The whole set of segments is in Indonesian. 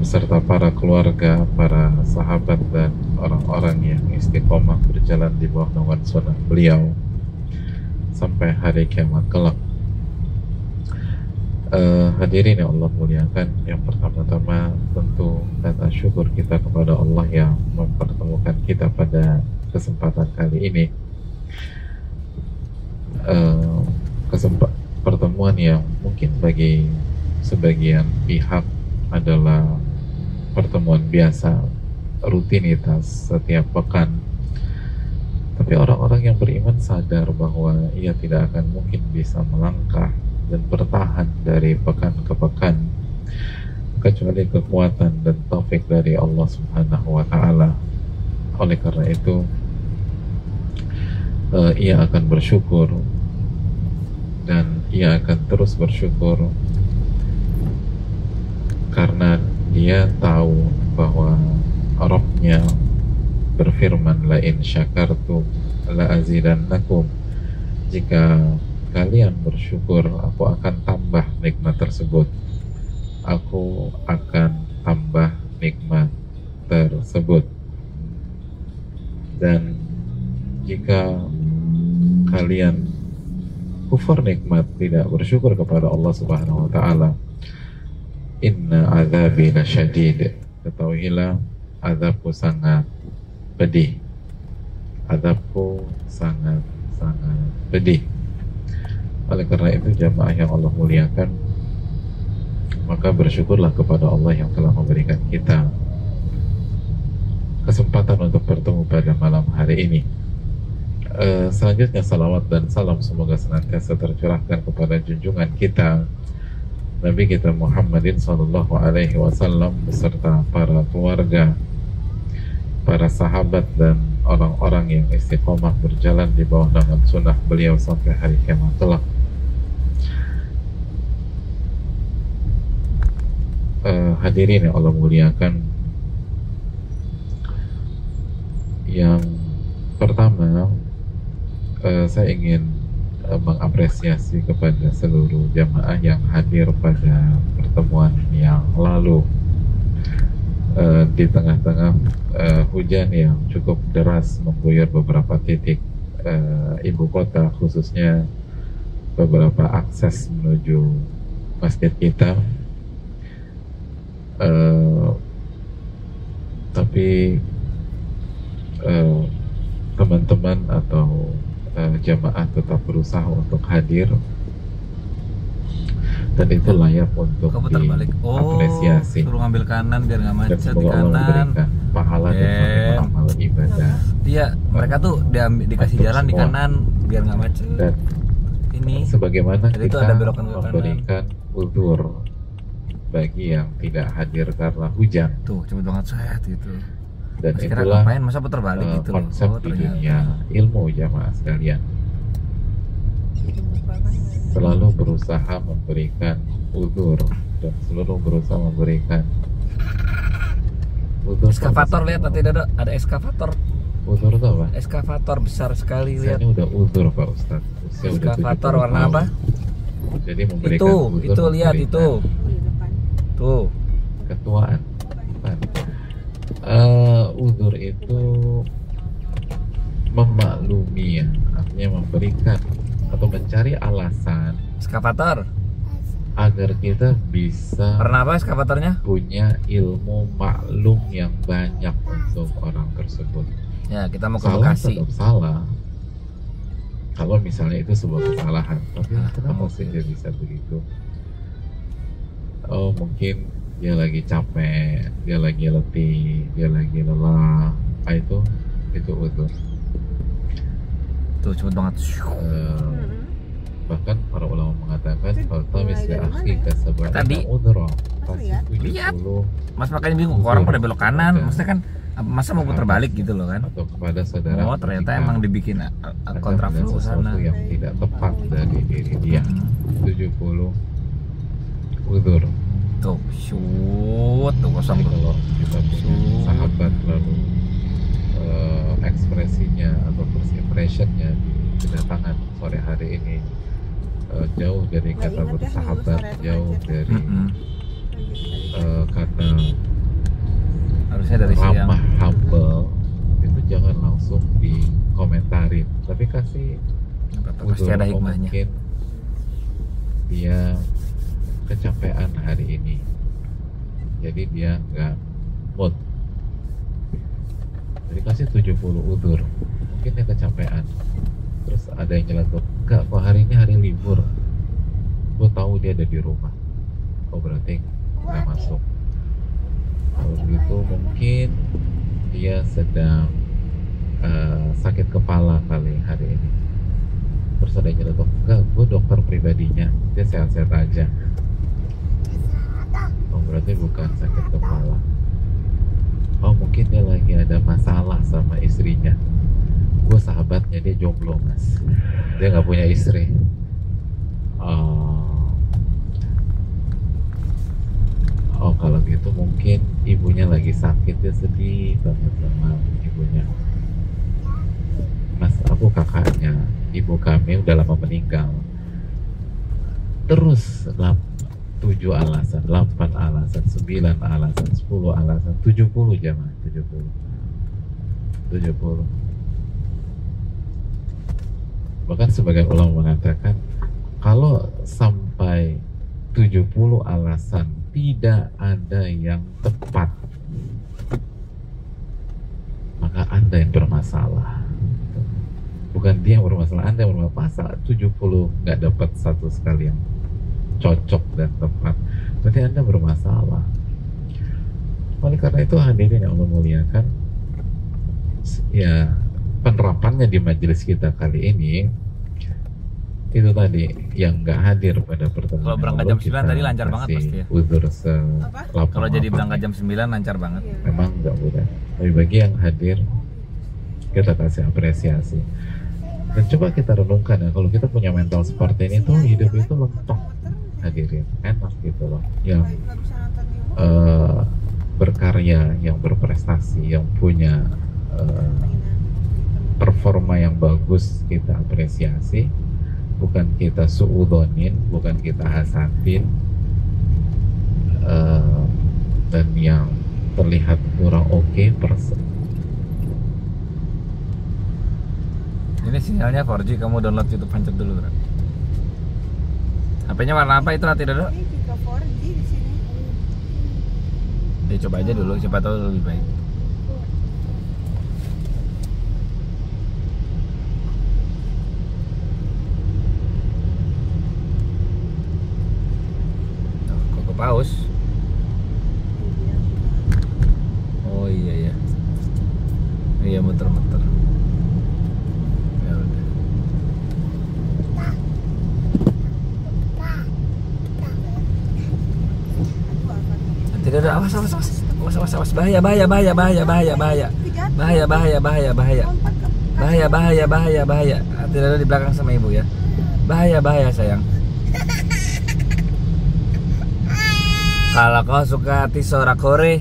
beserta para keluarga, para sahabat dan orang-orang yang istiqomah berjalan di bawah naungan sunnah beliau sampai hari kiamat kelak. Hadirin yang Allah muliakan, yang pertama-tama tentu kata syukur kita kepada Allah yang mempertemukan kita pada kesempatan kali ini. Pertemuan yang mungkin bagi sebagian pihak adalah pertemuan biasa, rutinitas setiap pekan. Tapi orang-orang yang beriman sadar bahwa ia tidak akan mungkin bisa melangkah dan bertahan dari pekan ke pekan kecuali kekuatan dan taufik dari Allah Subhanahu wa Ta'ala. Oleh karena itu, ia akan bersyukur dan ia akan terus bersyukur karena dia tahu bahwa Rabb-nya berfirman, la in syakartum la azidannakum, jika kalian bersyukur aku akan tambah nikmat tersebut, aku akan tambah nikmat tersebut. Dan jika kalian kufur nikmat, tidak bersyukur kepada Allah Subhanahu wa Ta'ala, inna azabi lasyadid, ketahuilah azabku sangat pedih, azabku sangat pedih. Oleh karena itu jamaah yang Allah muliakan, maka bersyukurlah kepada Allah yang telah memberikan kita kesempatan untuk bertemu pada malam hari ini. Selanjutnya salawat dan salam semoga senantiasa tercurahkan kepada junjungan kita Nabi kita Muhammadin sallallahu alaihi wasallam beserta para keluarga, para sahabat dan orang-orang yang istiqomah berjalan di bawah naungan sunnah beliau sampai hari kiamat kelak. Hadirin yang Allah muliakan, yang pertama saya ingin mengapresiasi kepada seluruh jamaah yang hadir pada pertemuan yang lalu di tengah-tengah hujan yang cukup deras mengguyur beberapa titik ibu kota, khususnya beberapa akses menuju masjid kita. Tapi teman-teman atau jamaah tetap berusaha untuk hadir, dan itu layak untuk diapresiasi. Suruh ngambil kanan biar nggak macet dan di semoga Allah kanan. memberikan pahala dan amal ibadah. Iya, mereka tuh dikasih jalan di kanan biar nggak macet. Dan ini sebagaimana jadi kita ada belokan ke kanan. memberikan uzur bagi yang tidak hadir karena hujan. Tuh, cepet banget sehat gitu. Dan Masih kira itulah ngapain, masa putar balik gitu loh. konsep di dunia ilmu jamaah sekalian. Selalu berusaha memberikan uzur dan selalu berusaha memberikan uzur. Eskavator, lihat tadi ada eskavator. Uzur itu apa? Eskavator besar sekali, lihat. Ini udah uzur Pak Ustadz. Eskavator warna apa? Jadi memberikan uzur, itu lihat itu. Tuh. Ketuaan. Uzur itu memaklumi, ya, artinya memberikan atau mencari alasan Eskavator. agar kita bisa Warna apa eskavatornya? punya ilmu maklum yang banyak untuk orang tersebut. Ya, kita mau ke Salah Bekasi. tetap salah kalau misalnya itu sebuah kesalahan. Tapi kenapa sih dia bisa begitu? Oh, mungkin dia lagi capek, dia lagi letih, dia lagi lelah. Itu uzur. Tuh, cepet banget. Bahkan para ulama mengatakan faltamis li akhika Tadi. sab'ina udhra. Lihat. Mas makanya bingung, orang pada belok kanan, maksudnya kan masa mau putar balik gitu loh kan? Atau kepada saudara. Oh, ternyata emang dibikin kontraflow sana. Sesuatu yang tidak tepat dari diri dia. 70 uzur. Tuh, shoot, tuh kosong Jadi tuh. kalau kita punya sahabat lalu ekspresinya atau first impressionnya di kedatangan sore hari ini jauh dari kata bersahabat, jauh dari kata Saya dari siang. ramah, humble, itu jangan langsung dikomentarin, tapi kasih Pasti ada hikmahnya. Mungkin dia kecapean hari ini, jadi dia nggak mood. Jadi kasih 70 udur, mungkin dia kecapean. Terus ada yang nyeletuk, enggak kok hari ini hari libur, gue tahu dia ada di rumah. Oh berarti nggak masuk. Kalau begitu mungkin dia sedang sakit kepala kali hari ini. Terus ada yang nyeletuk, enggak, gue dokter pribadinya, dia sehat-sehat aja. Oh berarti bukan sakit kepala. Oh mungkin dia lagi ada masalah sama istrinya. Gue sahabatnya, dia jomblo mas, dia nggak punya istri. Oh kalau gitu mungkin ibunya lagi sakit, dia sedih banget sama ibunya. Mas, aku kakaknya, ibu kami udah lama meninggal. Terus 7 alasan, 8 alasan, 9 alasan, 10 alasan, 70 jamaah, 70. Bahkan sebagian ulama mengatakan kalau sampai 70 alasan tidak ada yang tepat, maka Anda yang bermasalah. Bukan dia yang bermasalah, Anda yang bermasalah. 70 nggak dapat satu sekali yang cocok dan tepat, berarti Anda bermasalah. Oleh karena itu hadirin yang Allah muliakan, ya penerapannya di majelis kita kali ini itu tadi yang nggak hadir pada pertemuan. Kalau berangkat jam 9 tadi lancar banget pasti ya. Udur Kalau jadi berangkat jam 9 lancar banget. Memang nggak mudah. Tapi bagi yang hadir kita kasih apresiasi. Dan coba kita renungkan ya, kalau kita punya mental seperti ini tuh hidup itu lempeng, hadirin, enak gitu loh. Yang berkarya, yang berprestasi, yang punya performa yang bagus kita apresiasi, bukan kita suudonin, bukan kita hasatin, dan yang terlihat kurang oke Ini sinyalnya 4G, kamu download YouTube Pancet dulu, bro. HP-nya warna apa itu, Hati Dodo? Ini juga 4G di sini. Ya, coba aja dulu, siapa tahu lebih baik. Kok paus? Oh iya ya. Iya, muter-muter. Ya udah. Tidak ada, awas bahaya tidak ada di belakang sama ibu ya, bahaya sayang. Kalau kau suka hati sorakore,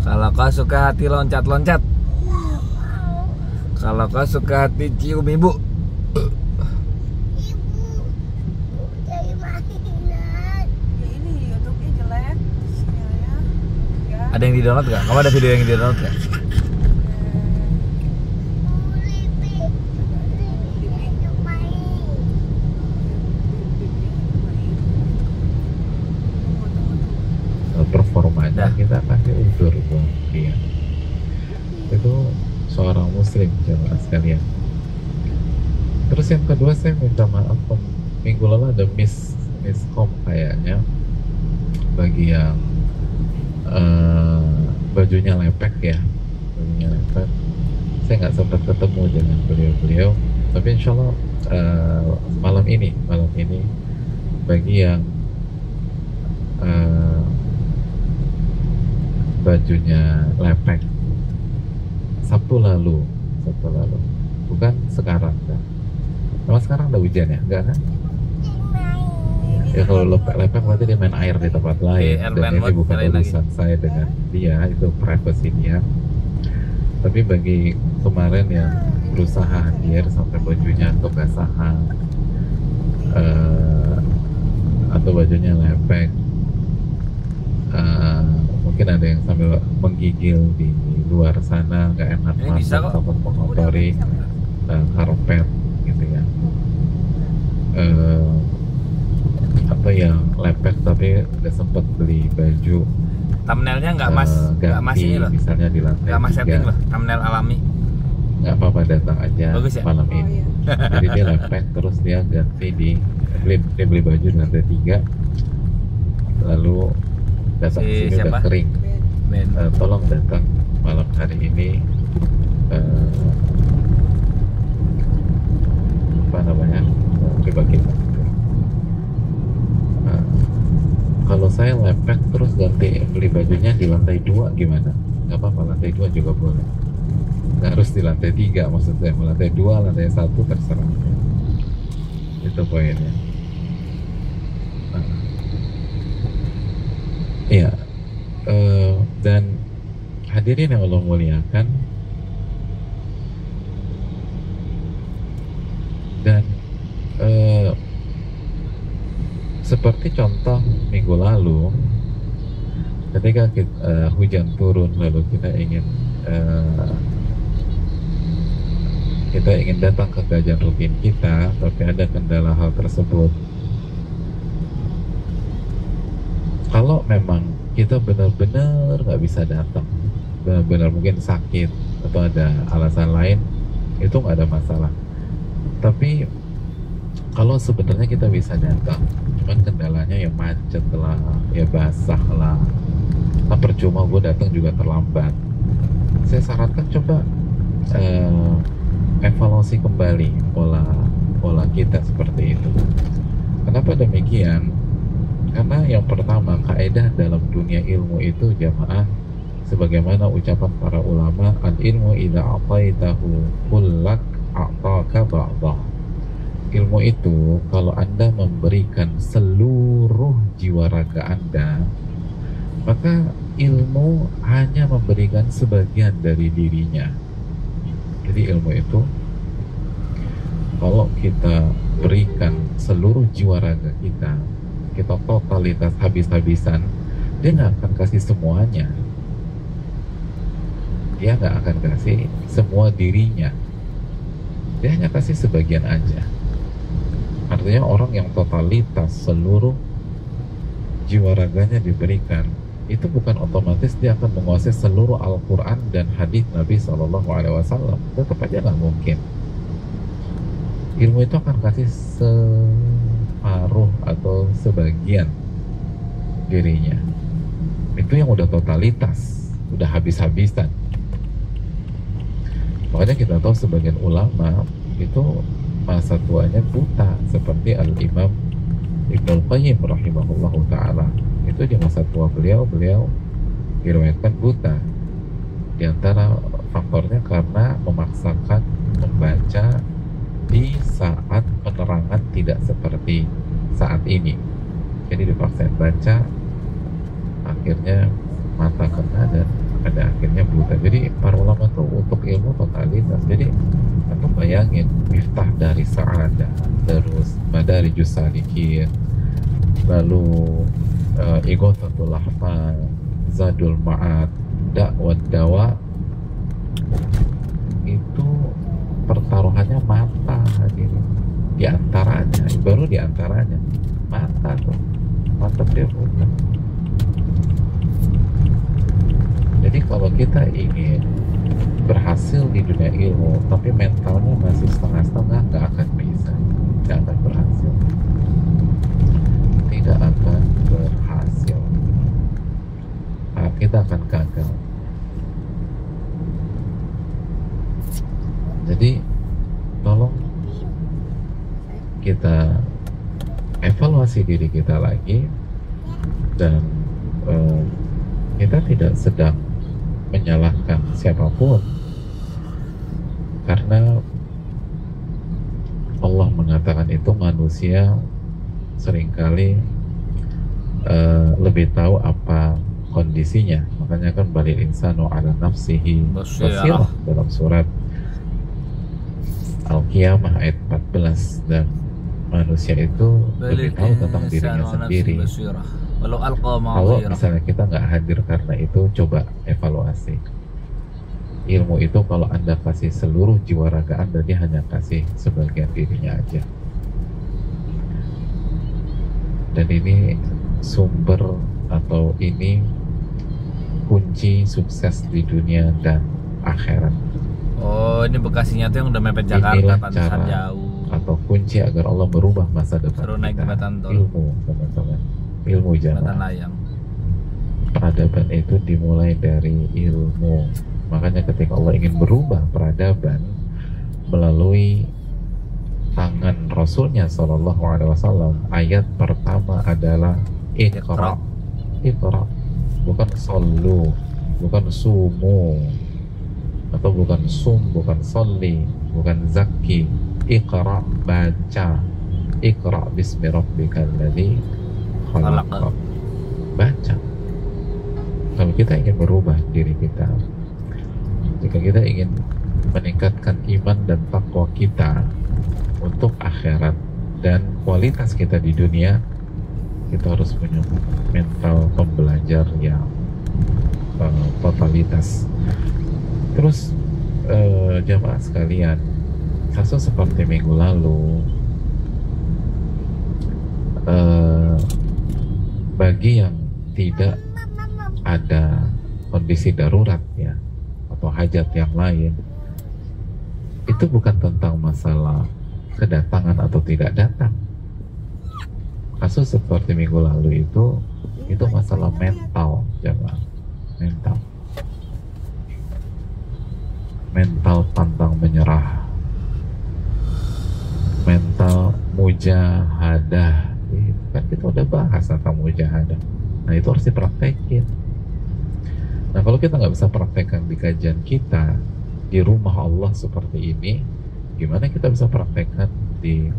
kalau kau suka hati loncat-loncat, kalau kau suka hati cium ibu. Ada yang di-download gak? Kamu ada video yang di-download gak? Performanya kita kasih udur buat dia. Itu seorang muslim jemaah sekalian. Terus yang kedua, saya minta maaf, minggu lalu ada miskom kayaknya bagi yang bajunya lepek ya, saya nggak sempat ketemu dengan beliau, tapi insya Allah malam ini bagi yang bajunya lepek Sabtu lalu, bukan sekarang kan? Memang sekarang ada hujan ya, enggak kan? Ya kalau lepek berarti dia main air di tempat lain, dan ini bukan urusan saya dengan dia, itu privacy dia. Tapi bagi kemarin yang berusaha hadir sampai bajunya kebasahan atau bajunya lepek, mungkin ada yang sambil menggigil di luar sana, nggak enak Ini bisa masuk kok. takut mengotori karpet gitu ya. Atau yang lepek tapi udah sempet beli baju Thumbnailnya nggak mas ganti ini loh, misalnya di lantai nggak mas setting 3, loh, thumbnail alami. nggak apa-apa datang aja Bagus ya? malam ini. Jadi dia lepek terus dia ganti dia beli baju di lantai 3, lalu datang Si sini siapa? udah kering. Ben. Tolong datang malam hari ini, apa namanya, coba kita kalau saya lepek terus ganti beli bajunya di lantai 2 gimana? Nggak apa-apa, lantai 2 juga boleh, nggak harus di lantai 3. Maksud saya lantai 2, lantai 1 terserah. Itu poinnya. Iya. Dan hadirin yang Allah muliakan, dan seperti contoh minggu lalu ketika hujan turun lalu kita ingin datang ke kajian rutin kita, tapi ada kendala hal tersebut. Kalau memang kita benar-benar nggak bisa datang, benar-benar mungkin sakit atau ada alasan lain, itu nggak ada masalah. Tapi kalau sebenarnya kita bisa datang, cuman kendalanya ya macet lah, ya basah lah, nah percuma gue datang juga terlambat. Saya sarankan coba evaluasi kembali pola kita seperti itu. Kenapa demikian? Karena yang pertama, kaidah dalam dunia ilmu itu jamaah, sebagaimana ucapan para ulama, al ilmu idza a'taitahu kullak a'taka ba'dah. Ilmu itu kalau Anda memberikan seluruh jiwa raga Anda, maka ilmu hanya memberikan sebagian dari dirinya. Jadi ilmu itu kalau kita berikan seluruh jiwa raga kita totalitas habis-habisan, dia nggak akan kasih semuanya. Dia nggak akan kasih semua dirinya. Dia hanya kasih sebagian aja. Artinya orang yang totalitas seluruh jiwa raganya diberikan, itu bukan otomatis dia akan menguasai seluruh Al-Quran dan hadis Nabi SAW. Tetap aja nggak mungkin. Ilmu itu akan kasih separuh atau sebagian dirinya. Itu yang udah totalitas, udah habis-habisan. Makanya kita tahu sebagian ulama itu masa tuanya buta, seperti Al-Imam Ibnul Qayyim rahimahullahu ta'ala. Itu di masa tua beliau diriwayatkan buta. Di antara faktornya karena memaksakan membaca di saat penerangan tidak seperti saat ini. Jadi dipaksain baca, akhirnya mata kena dan pada akhirnya buta. Jadi para ulama tuh untuk ilmu totalitas. Jadi aku bayangin Miftah dari Sa'adah, terus Madarijus Salikin, lalu Ighathatul Lahfan, Zadul Ma'ad, Da'wat Dawa, itu pertaruhannya mata hadirin. Di antaranya, baru di antaranya mata tuh, mata dia buta. Jadi kalau kita ingin berhasil di dunia ilmu tapi mentalnya masih setengah-setengah, nggak akan bisa, nggak akan berhasil, tidak akan berhasil. Kita akan gagal. Jadi tolong kita evaluasi diri kita lagi, dan kita tidak sedang menyalahkan siapapun, karena Allah mengatakan itu manusia seringkali lebih tahu apa kondisinya. Makanya kan balil insanu ala nafsihi basirah dalam surat Al-Qiyamah ayat 14, dan manusia itu lebih tahu tentang dirinya sendiri. Walau alqa Kalau ma'adhirah. misalnya kita nggak hadir karena itu, coba evaluasi. Ilmu itu kalau Anda kasih seluruh jiwa raga Anda, dia hanya kasih sebagian dirinya aja. Dan ini sumber atau ini kunci sukses di dunia dan akhirat. Oh, ini Bekasinya tuh yang udah mepet Jakarta, Inilah pantesan cara jauh. atau kunci agar Allah merubah masa depan Suruh naik kita. jembatan tol. Ilmu, teman-teman. Ilmu Jembatan jamaah. layang. Peradaban itu dimulai dari ilmu. Makanya ketika Allah ingin berubah peradaban melalui tangan Rasulnya Shallallahu Alaihi Wasallam, ayat pertama adalah Iqra. Iqra, bukan solu, bukan sumu, atau bukan sum, bukan soli, bukan zaki. Iqra, baca. Iqra bismi rabbikal ladzi khalaq. Baca. Kalau kita ingin merubah diri kita, jika kita ingin meningkatkan iman dan takwa kita untuk akhirat dan kualitas kita di dunia, kita harus punya mental pembelajar yang totalitas. Terus jamaah sekalian, kasus seperti minggu lalu, bagi yang tidak ada kondisi darurat ya, atau hajat yang lain, itu bukan tentang masalah kedatangan atau tidak datang. Kasus seperti minggu lalu itu masalah mental, jangan mental pantang menyerah, mental mujahadah. Kan kita udah bahas tentang mujahadah. Nah, itu harus dipraktekin. Nah, kalau kita nggak bisa praktekkan di kajian kita di rumah Allah seperti ini, gimana kita bisa praktekkan di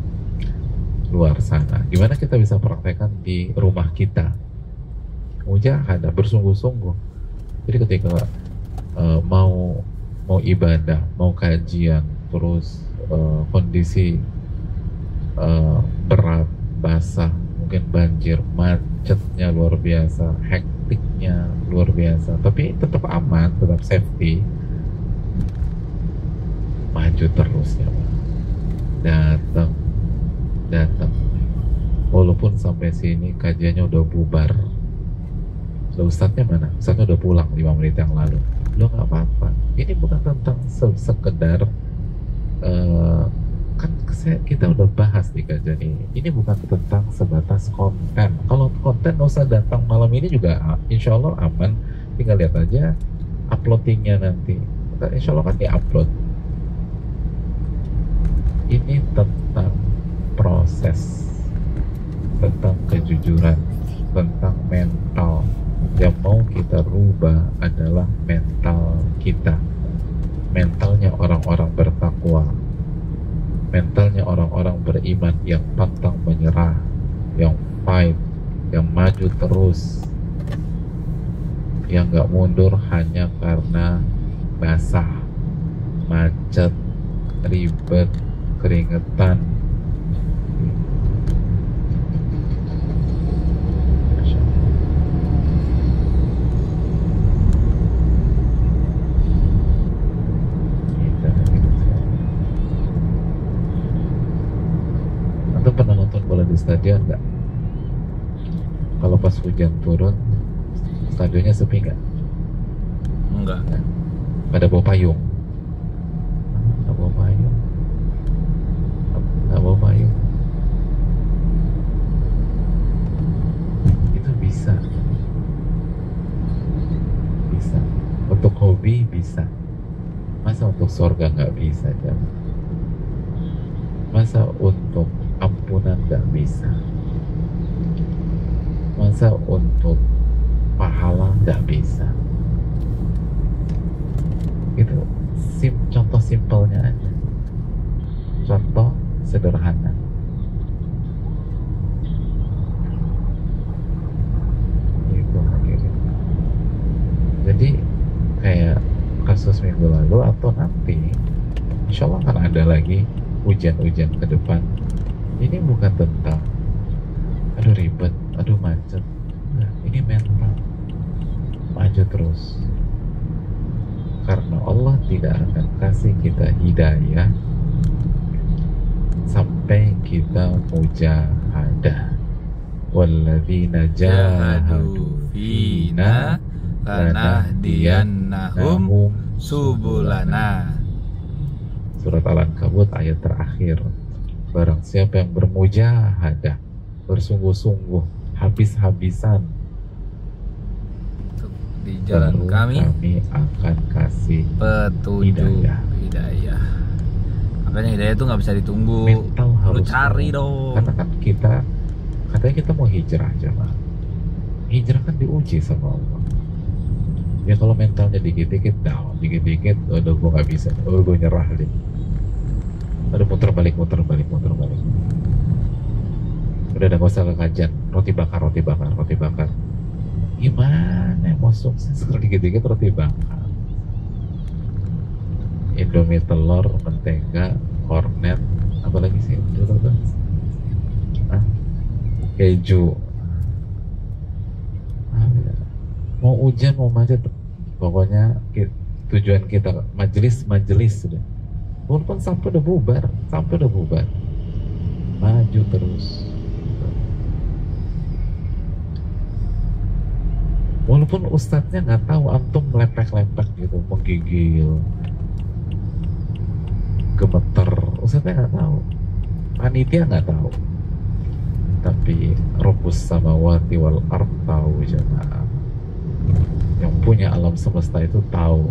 luar sana? Gimana kita bisa praktekkan di rumah kita? Mujahadah, bersungguh-sungguh. Jadi ketika mau ibadah, mau kajian, terus kondisi berat, basah, mungkin banjir, macetnya luar biasa, hektiknya luar biasa, tapi tetap aman, tetap safety, maju terus ya, datang walaupun sampai sini kajiannya udah bubar. Lo ustadznya mana? Ustadznya udah pulang 5 menit yang lalu. Lo nggak apa-apa. Ini bukan tentang sekedar kan kita udah bahas di kajian ini. Ini bukan tentang sebatas konten. Kalau konten nggak usah datang malam ini juga, insya Allah aman. Tinggal lihat aja uploadingnya nanti. Insya Allah kan di-upload. Ini tentang proses, tentang kejujuran, tentang mental. Yang mau kita rubah adalah mental kita, mentalnya orang-orang bertakwa, mentalnya orang-orang beriman yang pantang menyerah, yang fight, yang maju terus, yang gak mundur hanya karena basah, macet, ribet, keringetan. Antum pernah nonton bola di stadion nggak? Kalau pas hujan turun, stadionnya sepi nggak? Enggak. Pada bawa payung. Nggak bawa payung. Nggak bawa payung. Itu bisa. Bisa. Untuk hobi bisa. Masa untuk surga nggak bisa, jangan. Masa untuk ampunan nggak bisa? Masa untuk pahala nggak bisa? Itu contoh simpelnya aja, contoh sederhana. Itu hadirin. Jadi kayak kasus minggu lalu atau nanti, insya Allah akan ada lagi hujan-hujan ke depan. Ini bukan tentang aduh ribet, aduh macet. ini mental, maju terus, karena Allah tidak akan kasih kita hidayah sampai kita mujahadah. Walladzina jahadu fina lanahdiyannahum subulana. Surat Al-Ankabut ayat terakhir. Barang siapa yang bermujahadah, bersungguh-sungguh, habis-habisan di jalan kami akan kasih petunjuk hidayah. Makanya hidayah itu nggak bisa ditunggu. Mental harus cari dong. Karena kan katanya kita mau hijrah aja, Pak. Hijrah kan diuji sama Allah. Ya kalau mentalnya dikit-dikit down, dikit-dikit, udah gue nggak bisa, gue nyerah deh. Ada muter balik. Udah gak usah ke kajian, roti bakar. Gimana mau sukses kalau dikit-dikit roti bakar? Indomie telur, mentega, kornet, apalagi sih? Keju. Mau hujan, mau macet, pokoknya tujuan kita majelis sudah. Walaupun sampai udah bubar, maju terus. Walaupun ustadznya nggak tahu, antum lepek-lepek gitu, menggigil, gemeter, ustadznya nggak tahu, panitia nggak tahu, tapi Rabbus samawati wal ardh tahu, jemaah. Yang punya alam semesta itu tahu,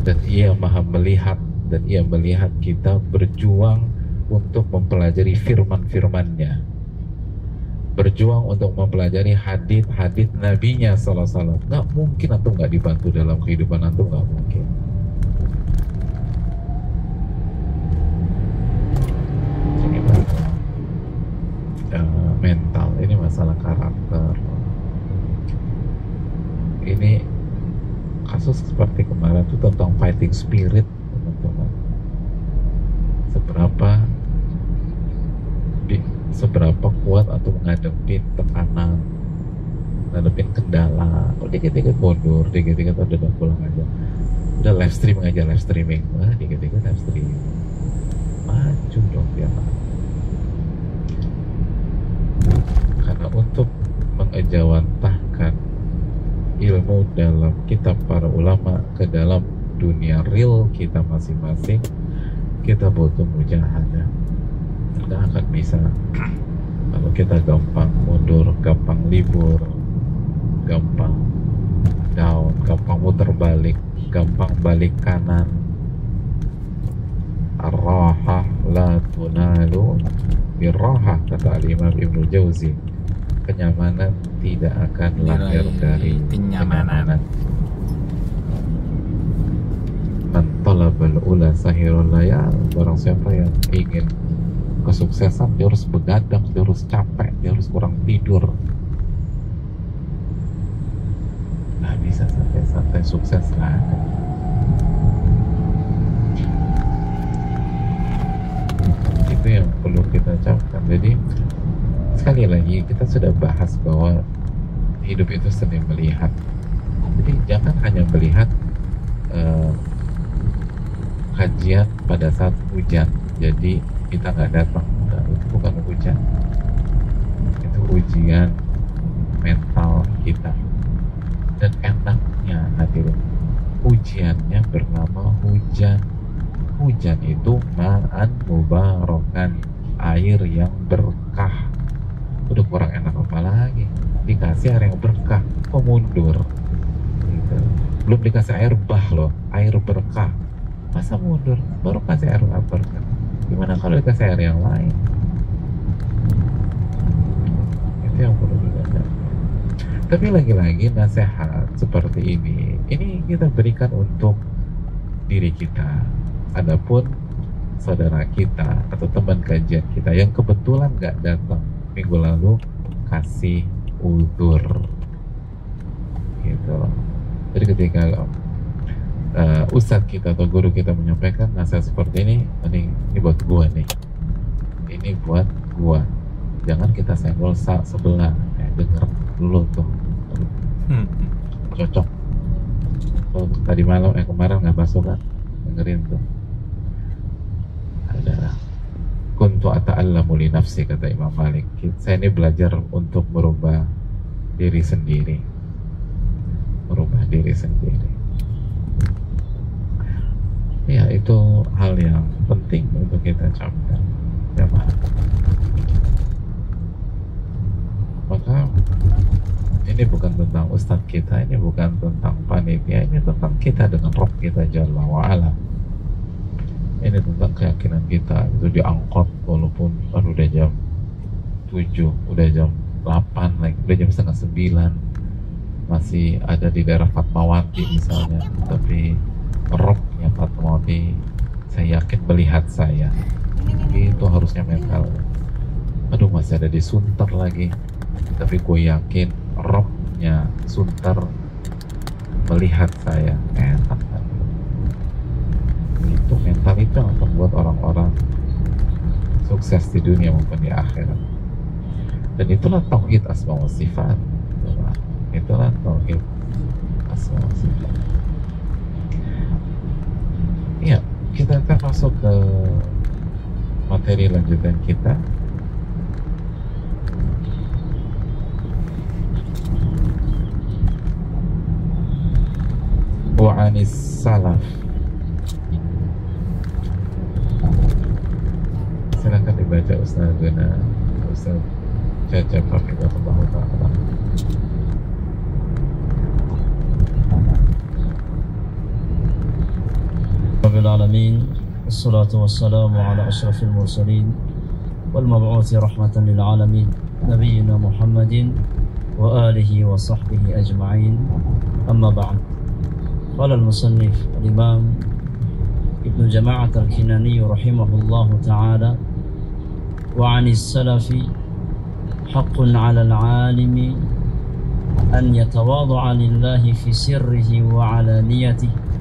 dan ia maha melihat, dan ia melihat kita berjuang untuk mempelajari firman-firmannya, berjuang untuk mempelajari hadits nabinya sallallahu alaihi wasallam. Nggak mungkin antum nggak dibantu dalam kehidupan antum, nggak mungkin. Ini masalah mental, ini masalah karakter. Ini kasus seperti kemarin itu tentang fighting spirit, teman-teman. Seberapa kuat atau menghadapi tekanan, menghadapi kendala. Oh, dikit-dikit mundur, dikit-dikit udah pulang aja. Udah live streaming. Wah, dikit-dikit live streaming. Maju dong dia. Karena untuk mengejawantahkan ilmu dalam kitab para ulama ke dalam dunia real kita masing-masing, kita butuh mujahadah. Nggak akan bisa kalau kita gampang mundur, gampang libur, gampang down, gampang muter balik, gampang balik kanan. Ar-rahah la tunalu birrahah, kata Imam Ibnu Jauzi. Kenyamanan tidak akan lahir dari kenyamanan. Man talabal ula sahirul layal. Barang siapa yang ingin kesuksesan, dia harus begadang, dia harus capek, dia harus kurang tidur. Nggak bisa santai-santai sukses lah. Itu yang perlu kita camkan. Jadi sekali lagi kita sudah bahas bahwa hidup itu seni melihat. Jadi jangan hanya melihat kajian pada saat hujan, jadi kita nggak datang. Enggak, itu bukan hujan, itu ujian mental kita. Dan enaknya hadirin, ujiannya bernama hujan. Hujan itu ma'an mubarakan, air yang berkah. Udah kurang enak apa lagi, dikasih air yang berkah kok mundur gitu. Belum dikasih air bah loh, air berkah, masa mundur? Baru kasih air berkah. Gimana kalau dikasih air yang lain? Itu yang perlu dibaca. Tapi lagi-lagi nasihat seperti ini kita berikan untuk diri kita. Adapun saudara kita atau teman kajian kita yang kebetulan nggak datang minggu lalu, kasih uzur gitu. Jadi ketika ustadz kita atau guru kita menyampaikan nasihat seperti ini buat gua nih, ini buat gua, jangan kita senggol sebelah, denger dulu tuh. Cocok. Tuh, tadi malam kemarin nggak masuk kan, dengerin tuh. Ada kuntu ata'allamu li nafsi, kata Imam Malik. Saya ini belajar untuk merubah diri sendiri. Merubah diri sendiri. Ya, itu hal yang penting untuk kita camkan. Ya, maka ini bukan tentang ustadz kita, ini bukan tentang panitia, ini tentang kita dengan Rabb kita Jalla wa'ala. Ini tentang keyakinan kita. Itu diangkut walaupun baru udah jam 7, udah jam 8 lagi, udah jam setengah 9, masih ada di daerah Fatmawati misalnya, tapi Rabbnya Fatmawati saya yakin melihat saya. Itu harusnya mental. Aduh, masih ada di Sunter lagi, tapi gue yakin Rabbnya Sunter melihat saya. Enak kan? Itu mental itu yang membuat orang-orang sukses di dunia maupun di akhirat. Dan itulah tauhid asma wa sifat. Itulah tauhid asma wa sifat. Iya, kita akan masuk ke materi lanjutan kita. Wa anis salaf. Silakan dibaca Ustaz Guna, Ustaz Cacap Hafizahullah Ta'ala. Rabbil Alamin, wassalatu wassalamu ala ashrafil mursalin wal mab'uthi rahmatan lil alamin, nabiyyina Muhammadin wa alihi wa sahbihi ajma'in. Amma ba'd. Qala al-musannif al-imam Ibnu Jama'at al-Kinani rahimahullahu ta'ala: wa 'anis salafi haqqun 'ala al-'alimi an yatawadha'a lillahi fi sirrihi wa 'alaniyatihi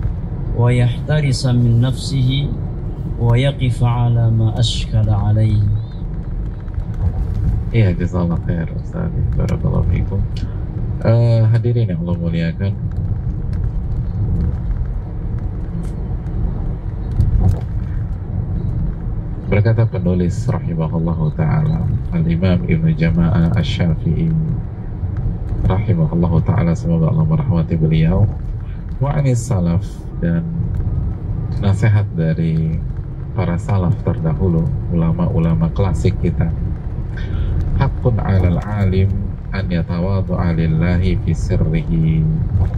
wa yahtarisa min nafsihi wa yaqifa 'ala ma ashkala 'alayhi. Iya, jazakallahu khair Ustaz. Barakallahu fikum. Hadirin yang Allah muliakan, berkata penulis rahimahullahu ta'ala, Al-Imam Ibnu Jama'ah Asy-Syafi'i rahimahullahu ta'ala, semoga Allah merahmati beliau, wa anis salaf, dan nasihat dari para salaf terdahulu, ulama-ulama klasik kita. Haqqun 'alal 'alim an yatawadhu'a lillahi fi sirrihi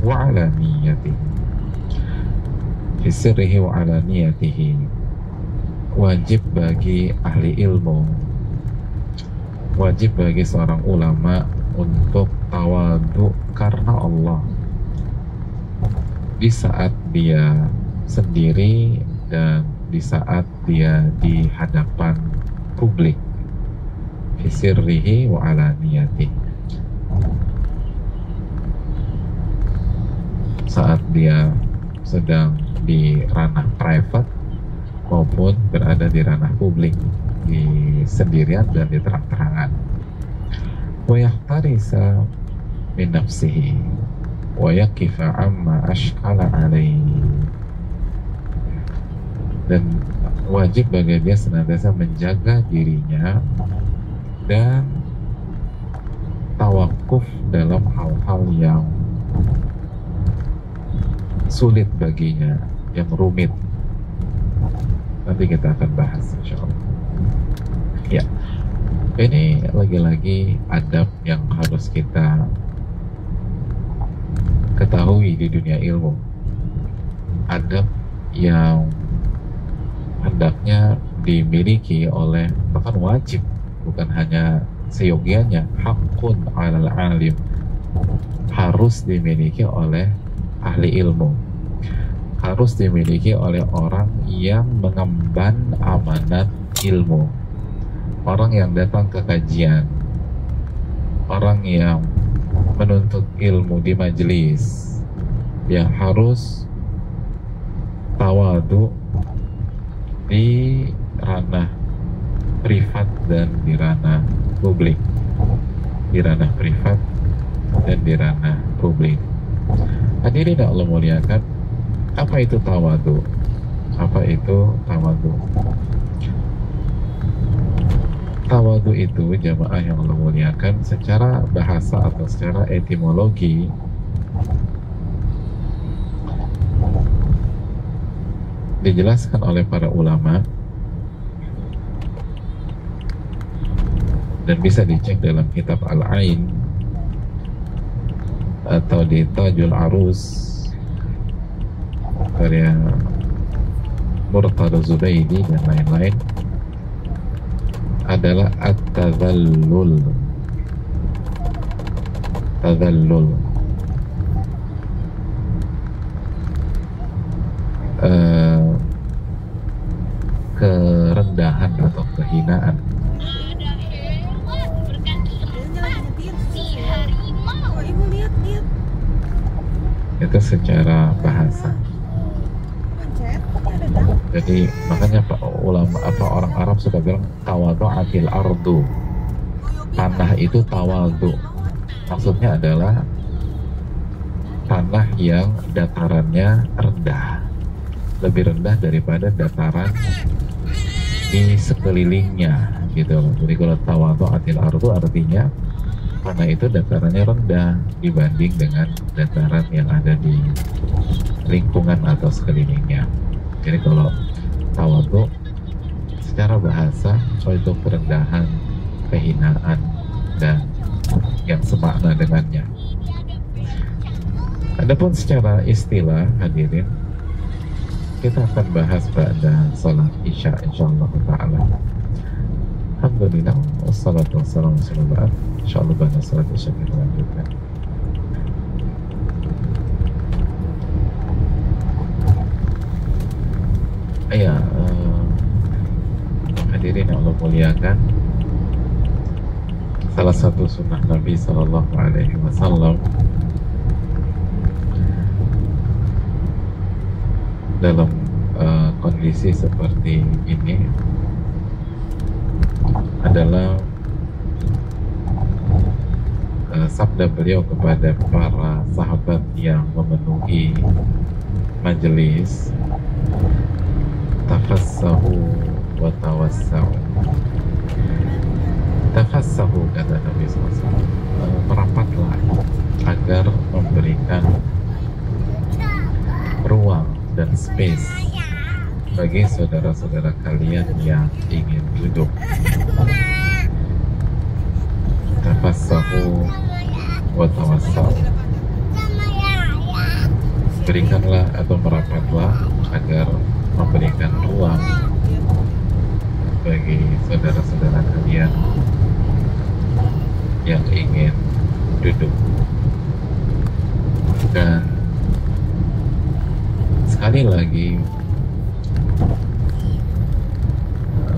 wa 'alaniyatihi. Fi sirrihi wa 'alaniyatihi. Wajib bagi ahli ilmu, wajib bagi seorang ulama untuk tawadu karena Allah di saat dia sendiri dan di saat dia di hadapan publik. Fi sirrihi wa alaniyatihi. Saat dia sedang di ranah private maupun berada di ranah publik, di sendirian dan di terang-terangan. Wa yahtarisa min nafsihi wa yaqifa amma ashkala alaihi. Dan wajib bagi dia senantiasa menjaga dirinya dan tawakuf dalam hal-hal yang sulit baginya, yang rumit. Nanti kita akan bahas insyaallah. Ya, ini lagi-lagi adab yang harus kita ketahui di dunia ilmu. Adab yang hendaknya dimiliki oleh, bahkan wajib, bukan hanya seyogianya, haqqun 'alal 'alim, harus dimiliki oleh ahli ilmu, harus dimiliki oleh orang yang mengemban amanat ilmu, orang yang datang ke kajian, orang yang menuntut ilmu di majelis, yang harus tawadu di ranah privat dan di ranah publik. Di ranah privat dan di ranah publik. Hadirin yang Allah muliakan, apa itu tawadu? Apa itu tawadu? Tawadu itu, jamaah yang Allah muliakan, secara bahasa atau secara etimologi dijelaskan oleh para ulama dan bisa dicek dalam kitab Al-Ain atau di Tajul Arus karya Murtada Zubaidi dan lain-lain, adalah at-tadhallul. Tadhallul, kerendahan atau kehinaan. Itu secara bahasa. Jadi makanya ulama orang Arab sudah bilang tawadu'atil ardu. Tanah itu tawadu. Maksudnya adalah tanah yang datarannya rendah, lebih rendah daripada dataran di sekelilingnya, gitu. Jadi kalau tawadu'atil ardu artinya tanah itu datarannya rendah dibanding dengan dataran yang ada di lingkungan atau sekelilingnya. Jadi kalau tawadu secara bahasa itu kerendahan, kehinaan, dan yang semakna dengannya. Adapun secara istilah, hadirin, kita akan bahas pada salat Isya insyaallah ta'ala. Alhamdulillah, wassalatu wassalamu ala rasulillah. Insyaallah pada salat Isya kita lanjutkan. Ya, hadirin yang Allah muliakan, salah satu sunnah Nabi Sallallahu Alaihi Wasallam dalam kondisi seperti ini adalah sabda beliau kepada para sahabat yang memenuhi majelis, tafassahu wa tawassau. Tafassahu, kata Nabi SAW, merapatlah agar memberikan ruang dan space bagi saudara-saudara kalian yang ingin duduk. Tafassahu wa tawassau, berikanlah atau merapatlah agar memberikan ruang bagi saudara-saudara kalian yang ingin duduk. Dan sekali lagi,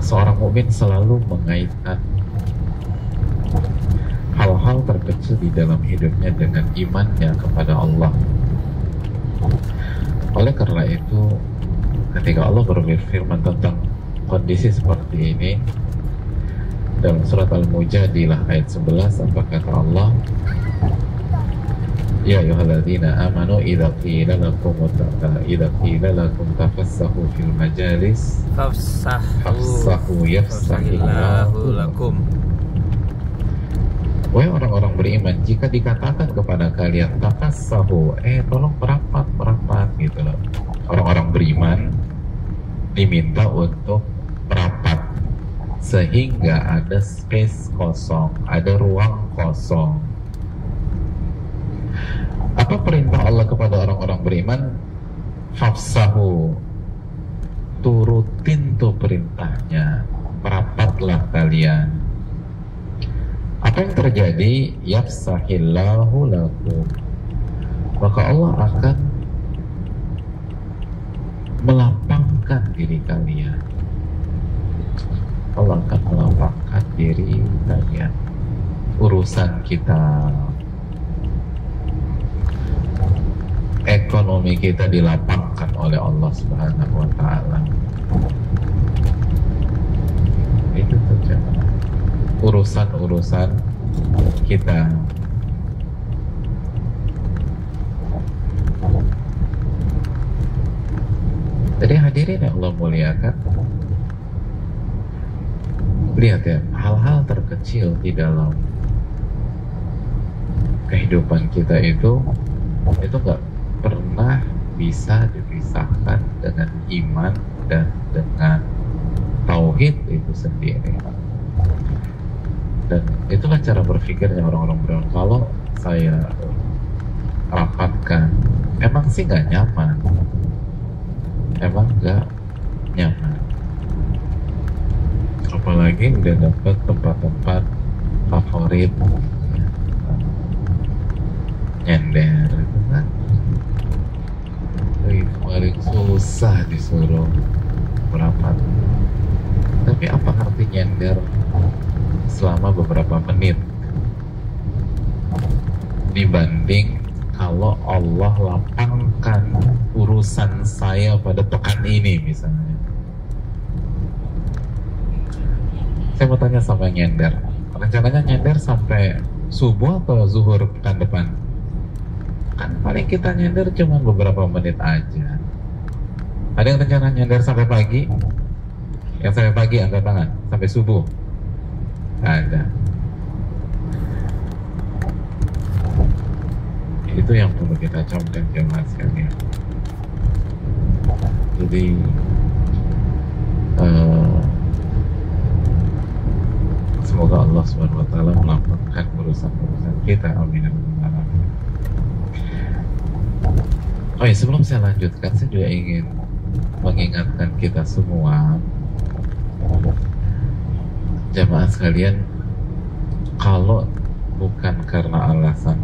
seorang mukmin selalu mengaitkan hal-hal terkecil di dalam hidupnya dengan imannya kepada Allah. Oleh karena itu, ketika Allah berfirman tentang kondisi seperti ini dalam surat Al-Mujadilah ayat 11, apa kata Allah? Ya ayyuhalladzina amanu idza qila lakum tafassahu fil majalis fafsahu yafsahillahu lakum. Wahai orang-orang beriman, jika dikatakan kepada kalian tafassahu, tolong merapat gitu loh. Orang-orang beriman diminta untuk merapat sehingga ada space kosong, ada ruang kosong. Apa perintah Allah kepada orang-orang beriman? Fafsahu, turutin tuh perintahnya, merapatlah kalian. Apa yang terjadi? Yafsahillahu lakum, maka Allah akan melapangkan diri kalian. Allah akan melapangkan diri kalian. Urusan kita, ekonomi kita dilapangkan oleh Allah Subhanahu wa Ta'ala. Itu terjadi. Urusan-urusan kita Jadi hadirin yang Allah muliakan, lihat ya, hal-hal terkecil di dalam kehidupan kita itu nggak pernah bisa dipisahkan dengan iman dan dengan tauhid itu sendiri. Dan itulah cara berpikirnya orang-orang beriman. Kalau saya rapatkan, emang sih nggak nyaman, emang nggak nyaman. Apalagi udah dapet tempat-tempat favorit, nyender itu kan, paling susah disuruh merapat. Tapi apa arti nyender selama beberapa menit dibanding kalau Allah lapangkan urusan saya pada pekan ini misalnya? Saya mau tanya sama nyender, rencananya nyender sampai subuh atau zuhur pekan depan? Kan paling kita nyender cuma beberapa menit aja. Ada yang rencana nyender sampai pagi? Yang sampai pagi angkat tangan. Sampai subuh? Ada. Itu yang perlu kita camkan jemaah sekalian. Jadi semoga Allah SWT melapangkan urusan-urusan kita. Amin. Oh ya, sebelum saya lanjutkan, saya juga ingin mengingatkan kita semua, jamaah sekalian, kalau bukan karena alasan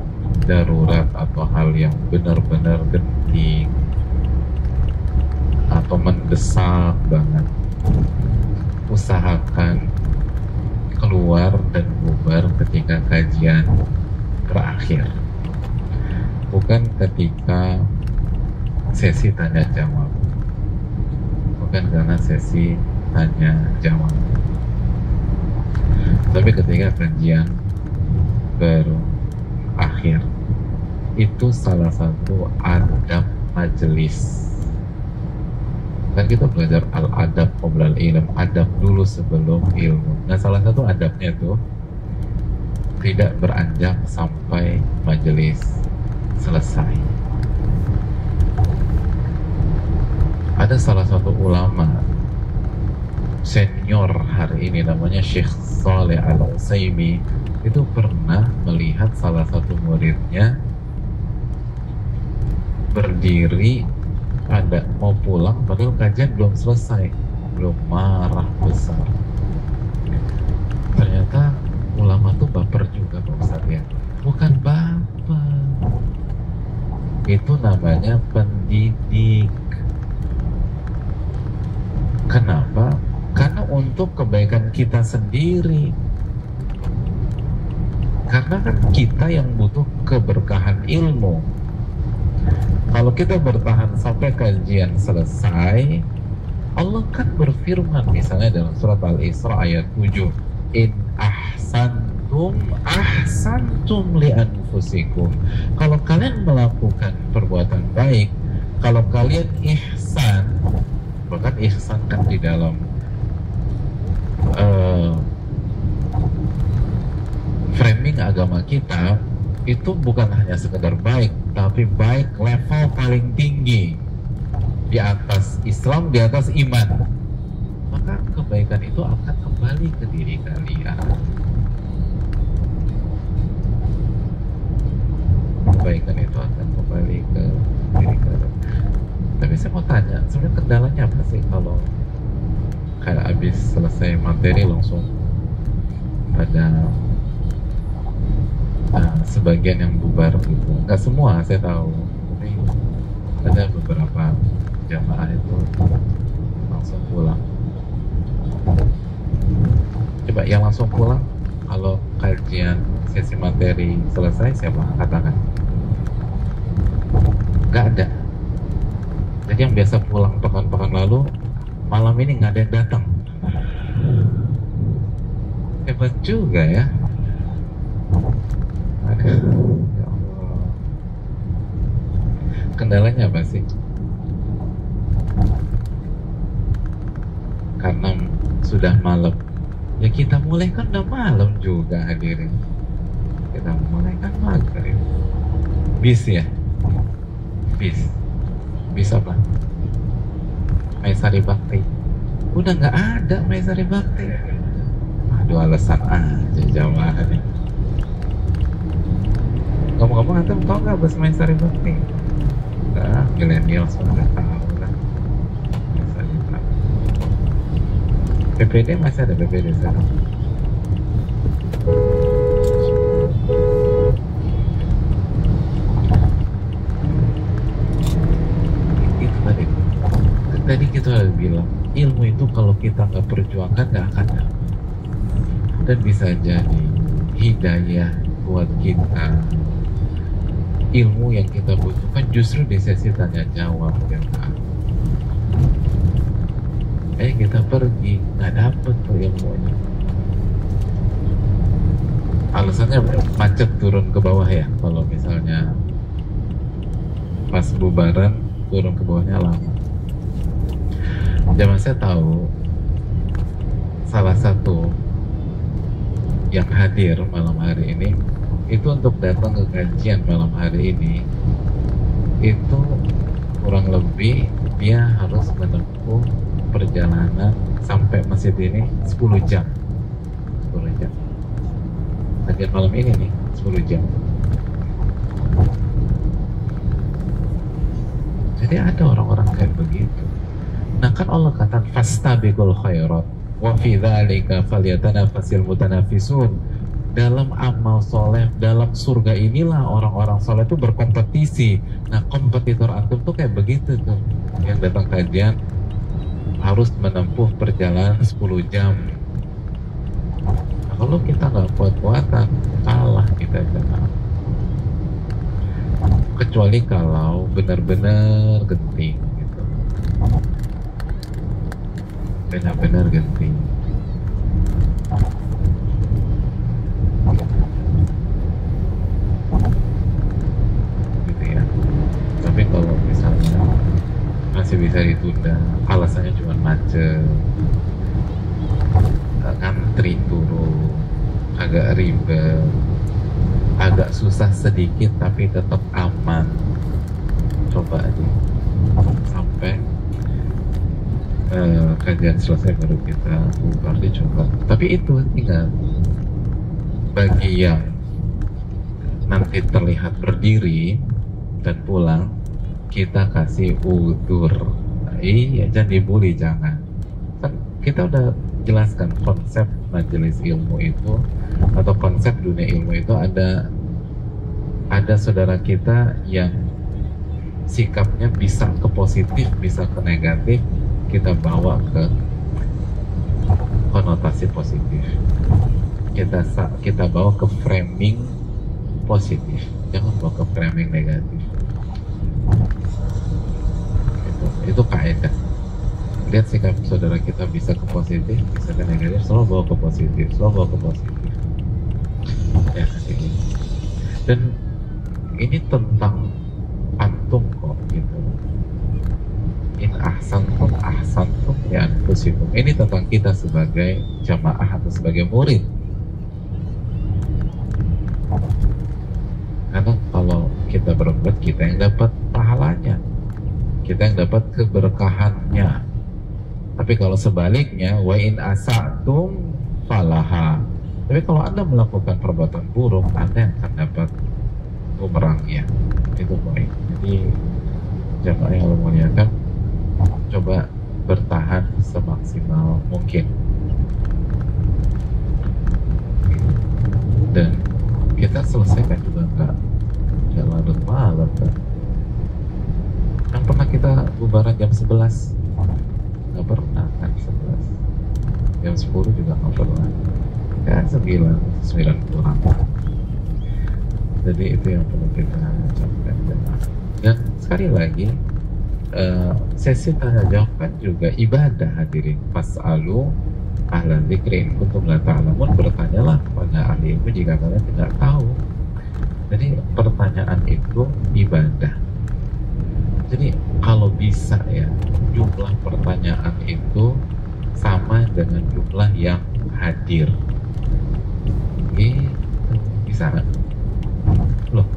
darurat atau hal yang benar-benar genting atau mendesak banget, usahakan keluar dan bubar ketika kajian berakhir, bukan ketika sesi tanya jawab, bukan karena sesi tanya jawab, tapi ketika kajian berakhir. Itu salah satu adab majelis. Kan kita belajar al-adab qoblal ilm, adab dulu sebelum ilmu. Nah, salah satu adabnya tuh tidak beranjak sampai majelis selesai. Ada salah satu ulama senior hari ini namanya Syekh Shalih Al-Utsaimin, itu pernah melihat salah satu muridnya berdiri ada mau pulang padahal kajian belum selesai, belum, marah besar. Ternyata ulama tuh baper juga Pak Ustadz ya. Bukan baper, itu namanya pendidik. Kenapa? Karena untuk kebaikan kita sendiri. Karena kan kita yang butuh keberkahan ilmu. Kalau kita bertahan sampai kajian selesai, Allah kan berfirman misalnya dalam surat Al-Isra ayat 7, in ahsantum ahsantum li anfusikum. Kalau kalian melakukan perbuatan baik, kalau kalian ihsan, bahkan ihsan kan di dalam framing agama kita itu bukan hanya sekedar baik, tapi baik level paling tinggi, di atas Islam, di atas iman. Maka kebaikan itu akan kembali ke diri kalian. Kebaikan itu akan kembali ke diri kalian. Tapi saya mau tanya, sebenarnya kendalanya apa sih kalau kayak habis selesai materi langsung pada sebagian yang bubar gitu? Nggak semua saya tahu, tapi ada beberapa jamaah itu langsung pulang. Coba yang langsung pulang kalau kajian sesi materi selesai, siapa? Katakan. Nggak ada. Jadi yang biasa pulang pekan-pekan lalu, malam ini nggak ada yang datang. Hebat juga ya. Ya Allah. Kendalanya apa sih? karena sudah malam. Ya kita mulai kan udah malam juga hadirin. Kita mulai kan maghrib. Bis ya? Bis apa? Maesari Bakti. Udah nggak ada Maesari Bakti. Aduh, alasan aja jawabannya. Ngomong-ngomong, antum tau nggak bus Maesari Bakti? Nah, milenial sudah tahu lah. Maesari Bakti. PPD masih ada PPD sekarang. Tadi kita udah bilang, ilmu itu kalau kita nggak perjuangkan nggak akan dapat. Dan bisa jadi hidayah buat kita, ilmu yang kita butuhkan justru di sesi tanya jawab ya kan. Kita pergi nggak dapet tuh ilmunya. Alasannya macet turun ke bawah ya, kalau misalnya pas bubaran turun ke bawahnya lama. Zaman saya tahu salah satu yang hadir malam hari ini itu untuk datang ke kajian malam hari ini itu kurang lebih dia harus menempuh perjalanan sampai masjid ini 10 jam. Kajian malam ini nih 10 jam. Jadi ada orang-orang kayak begitu. Nah kan Allah kata fastabiqul khairat wa fi dzalika falyatanafasil mutanafisun. Dalam amal soleh, dalam surga inilah orang-orang soleh itu berkompetisi. Nah kompetitor antum tuh kayak begitu tuh, yang datang kajian harus menempuh perjalanan 10 jam. Nah, kalau kita nggak kuat-kuatan, kalah kita jangan. Kecuali kalau benar-benar genting. Benar-benar genting. Gitu ya. Tapi kalau misalnya masih bisa ditunda, alasannya cuma macet, ngantri turun, agak ribet, agak susah sedikit tapi tetap aman. Coba aja sampai kajian selesai baru kita bubar, dicoba. Tapi itu ingat, bagi yang nanti terlihat berdiri dan pulang, kita kasih udur. Iya, jangan dibully, jangan. Kan kita udah jelaskan konsep majelis ilmu itu atau konsep dunia ilmu itu ada saudara kita yang sikapnya bisa ke positif, bisa ke negatif, kita bawa ke konotasi positif. Kita bawa ke framing positif, jangan bawa ke framing negatif. Itu kaidah. Lihat sikap saudara kita bisa ke positif, bisa ke negatif, selalu bawa ke positif, selalu bawa ke positif. Ya, ini. Dan ini tentang antum kok gitu. In ahsantum ahsantum ya anfusikum. Ini tentang kita sebagai jamaah atau sebagai murid. Karena kalau kita berbuat, kita yang dapat pahalanya, kita yang dapat keberkahannya. Tapi kalau sebaliknya, wa in asatum falaha. Tapi kalau Anda melakukan perbuatan buruk, Anda yang akan dapat bumerangnya. Itu baik. Jadi jamaah yang Allah muliakan, coba bertahan semaksimal mungkin. Dan kita selesaikan juga nggak larut malam kan. Yang pernah kita bubaran jam 11? Nggak pernah kan 11. Jam 10 juga nggak pernah. Kan 9 kurang. Jadi itu yang perlu kita ucapkan. Dan sekali lagi, sesi tanya jawab kan juga ibadah hadirin. Fas'alu ahla dzikri in kuntum la ta'lamun. Bertanyalah kepada ahli ilmu jika kalian tidak tahu. Jadi pertanyaan itu ibadah. Jadi kalau bisa ya, jumlah pertanyaan itu sama dengan jumlah yang hadir. Gitu, bisa nggak? Loh,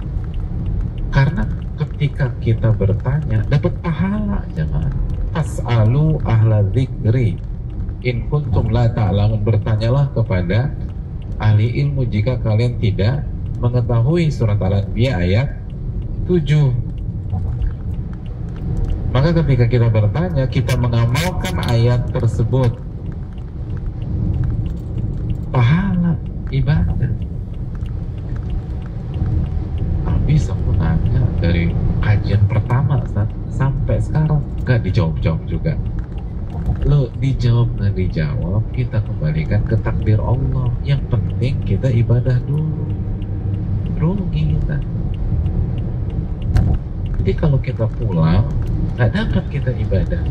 karena ketika kita bertanya dapat pahala, jemaah. Fas'alu ahla dzikri in kuntum la ta'lamun, bertanyalah kepada ahli ilmu jika kalian tidak mengetahui. Surat Al-Anbiya ayat 7. Maka ketika kita bertanya, kita mengamalkan ayat tersebut, pahala ibadah. Habis aku nanya dari kajian pertama sampai sekarang gak dijawab-jawab juga. Lo dijawab nggak dijawab, kita kembalikan ke takdir Allah. Yang penting kita ibadah dulu. Rugi kita. Jadi kalau kita pulang nggak dapat kita ibadah.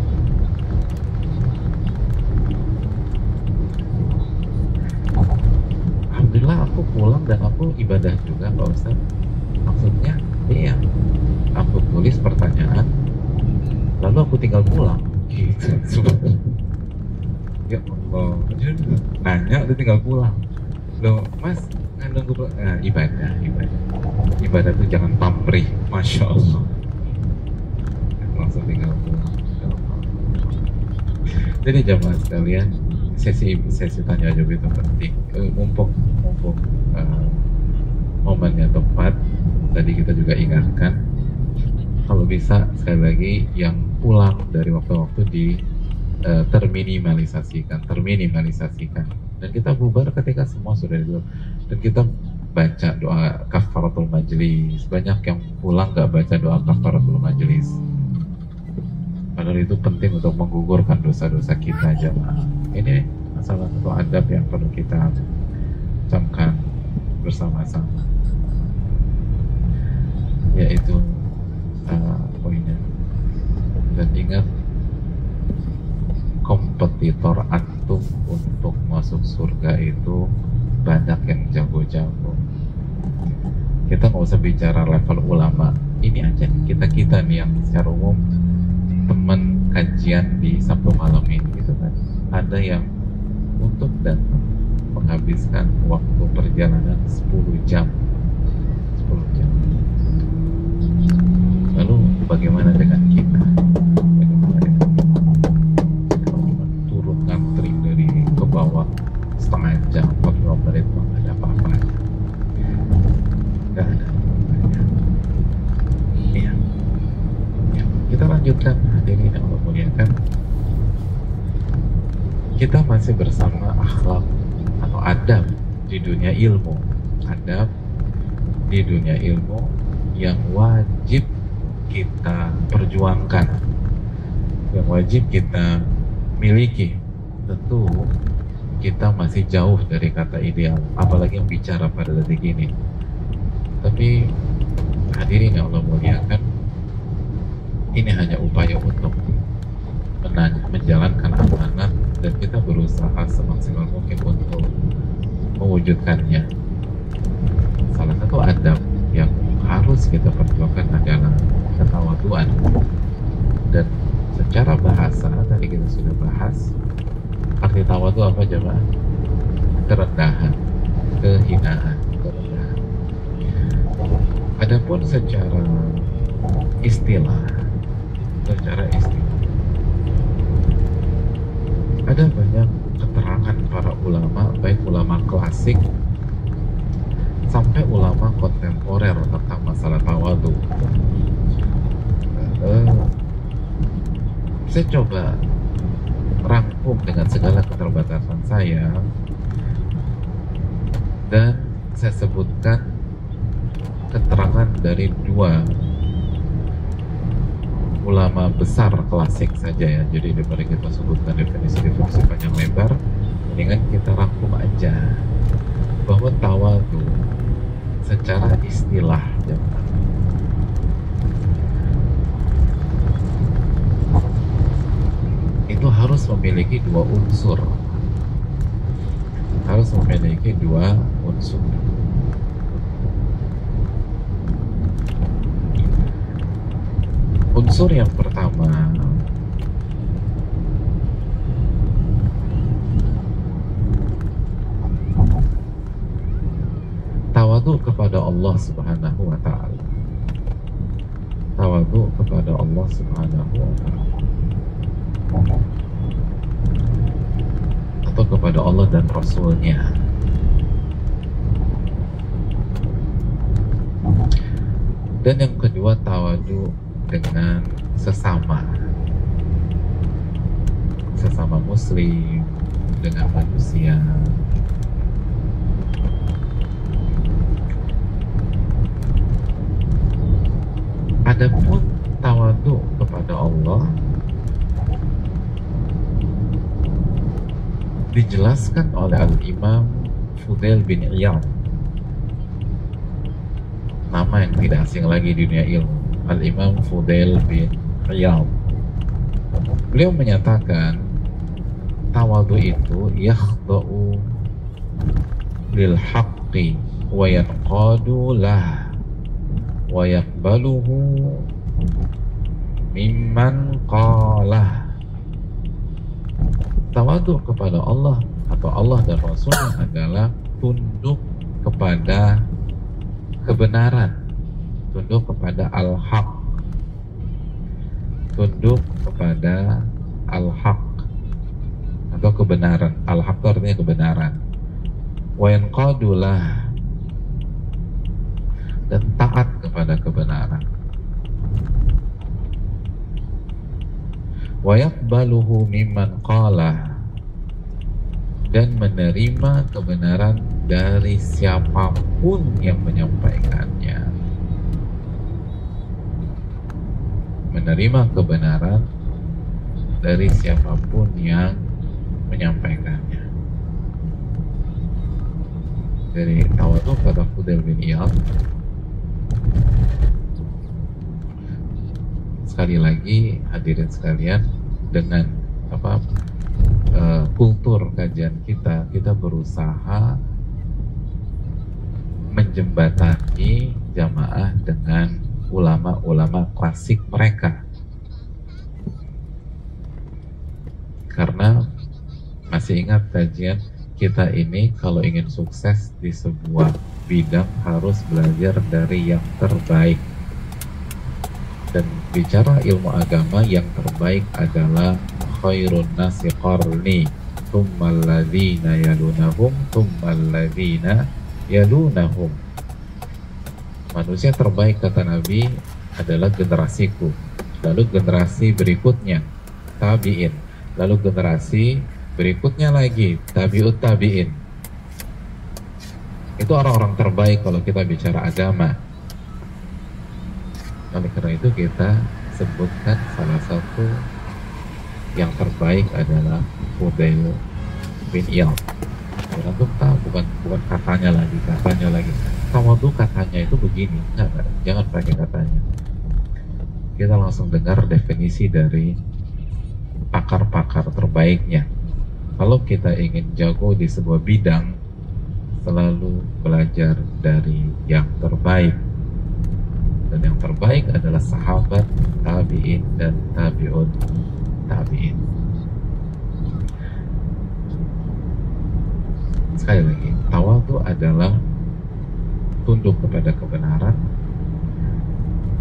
Alhamdulillah aku pulang dan aku ibadah juga Pak Ustaz. Maksudnya iya, aku tulis pertanyaan lalu aku tinggal pulang gitu. Ya Allah, nanya udah tinggal pulang. Loh Mas, nunggu ibadah tuh jangan pamrih. Masya Allah, langsung tinggal pulang. Jadi jamaah sekalian, sesi tanya jawab itu penting. Mumpung momennya tepat, tadi kita juga ingatkan, kalau bisa sekali lagi yang pulang dari waktu-waktu di terminimalisasikan, dan kita bubar ketika semua sudah dulu, dan kita baca doa kafaratul majlis. Banyak yang pulang nggak baca doa kafaratul majlis, padahal itu penting untuk menggugurkan dosa-dosa kita jemaah. Ini salah satu adab yang perlu kita camkan bersama-sama, yaitu poinnya. Dan ingat, kompetitor antum untuk masuk surga itu banyak yang jago-jago. Kita nggak usah bicara level ulama, ini aja kita nih yang secara umum teman kajian di Sabtu malam ini gitu kan, ada yang untuk datang menghabiskan waktu perjalanan 10 jam. Lalu bagaimana dengan kita? Turun ngantri dari ke bawah setengah jam, 45 menit, nggak ada apa-apa. Nggak ada apa-apanya. Iya. Ya, kita lanjutkan hadirin yang Allah muliakan. Kita masih bersama akhlak atau adab di dunia ilmu. Adab di dunia ilmu yang wajib kita perjuangkan, yang wajib kita miliki. Tentu kita masih jauh dari kata ideal, apalagi yang bicara pada detik ini. Tapi hadirin yang Allah muliakan, ini hanya upaya untuk menjalankan amanat, dan kita berusaha semaksimal mungkin untuk mewujudkannya. Salah satu adab yang harus kita perjuangkan adalah ketawaduan. Dan secara bahasa tadi kita sudah bahas, arti tawadu apa jemaah? Kerendahan, kehinaan, kerendahan. Adapun secara istilah, ada banyak keterangan para ulama, baik ulama klasik sampai ulama kontemporer tentang masalah tawadu. Saya coba rangkum dengan segala keterbatasan saya, dan saya sebutkan keterangan dari 2 ulama besar klasik saja ya. Jadi daripada kita sebutkan definisi panjang lebar, mendingan kita rangkum aja bahwa tawadu secara istilah jemaah itu harus memiliki 2 unsur. Unsur yang pertama, Tawadhu kepada Allah Subhanahu wa ta'ala. Tawadhu kepada Allah Subhanahu wa ta'ala, atau kepada Allah dan Rasulnya. Dan yang kedua, tawadhu dengan sesama muslim, dengan manusia. Adapun tawadhu kepada Allah dijelaskan oleh Al-Imam Fudail bin Iyad, nama yang tidak asing lagi di dunia ilmu, Al-Imam Fudail bin Iyad. Beliau menyatakan tawadhu itu yakhda'u lil haqqi wa yanqadu lah wa yaqbaluhu mimman qalah. Tawadhu kepada Allah atau Allah dan Rasulnya adalah tunduk kepada kebenaran, tunduk kepada al-haq, tunduk kepada al-haq atau kebenaran. Al-haq itu artinya kebenaran. Wa yanqadulah, dan taat kepada kebenaran. Wa yaqbaluhu mimman qala, dan menerima kebenaran dari siapapun yang menyampaikannya. Menerima kebenaran dari siapapun yang menyampaikannya. Dari tawadhu kata Fudail bin Iyad, sekali lagi hadirin sekalian, dengan kultur kajian kita berusaha menjembatani jamaah dengan ulama-ulama klasik mereka, karena masih ingat kajian kita ini, kalau ingin sukses di sebuah bidang harus belajar dari yang terbaik. Dan bicara ilmu agama, yang terbaik adalah khairun nasi qarni thummal ladzina yalunahum thummal ladzina yalunahum. Manusia terbaik kata Nabi adalah generasiku, lalu generasi berikutnya tabi'in, lalu generasi berikutnya lagi tabi'ut tabi'in. Itu orang-orang terbaik kalau kita bicara agama. Oleh karena itu kita sebutkan salah satu yang terbaik adalah Fudail bin Iyad. Untuk tahu, bukan katanya lagi. Tawadhu katanya itu begini, enggak, jangan pakai katanya. Kita langsung dengar definisi dari pakar-pakar terbaiknya. Kalau kita ingin jago di sebuah bidang, selalu belajar dari yang terbaik. Dan yang terbaik adalah sahabat, tabi'in, dan tabi'ut tabi'in. Sekali lagi, tawadhu adalah tunduk kepada kebenaran,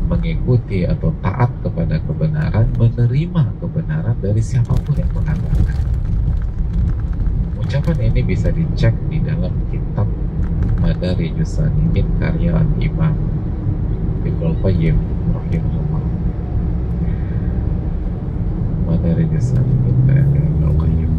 mengikuti atau taat kepada kebenaran, menerima kebenaran dari siapapun yang mengatakan. Ucapan ini bisa dicek di dalam kitab Madarijus Salikin karya Al-Imam Ibnul Qayyim rahimahullah. Madarijus Salikin karya Ibnul Qayyim.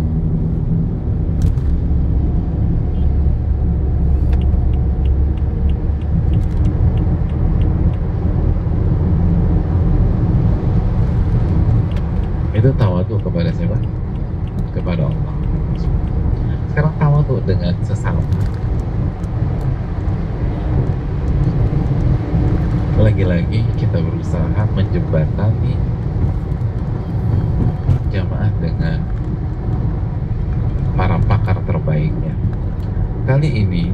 Itu tawadhu kepada siapa? Kepada Allah. Sekarang tawadhu dengan sesama. Lagi-lagi kita berusaha menjembatani jamaah dengan para pakar terbaiknya. Kali ini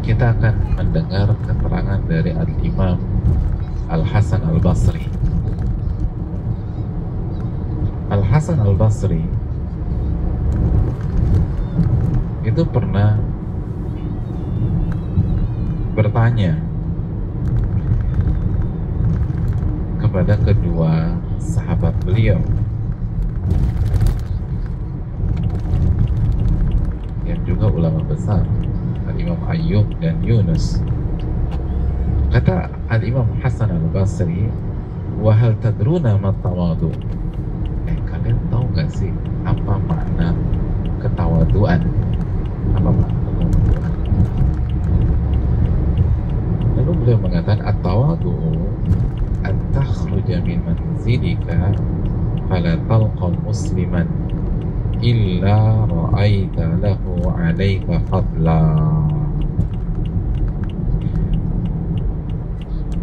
kita akan mendengar keterangan dari Al-Imam Al-Hasan Al-Basri. Al-Hasan Al-Basri itu pernah bertanya kepada kedua sahabat beliau yang juga ulama besar, Al-Imam Ayyub dan Yunus. Kata Al-Imam Hasan Al-Basri, wa hal tadruna ma tawadu? Kalian tahu gak sih apa makna ketawaduan? Apa makna ketawaduan? Lalu beliau mengatakan, at-tawadu an takhruja min manzilika fala talqa musliman illa ra'aita lahu 'alaika fadla.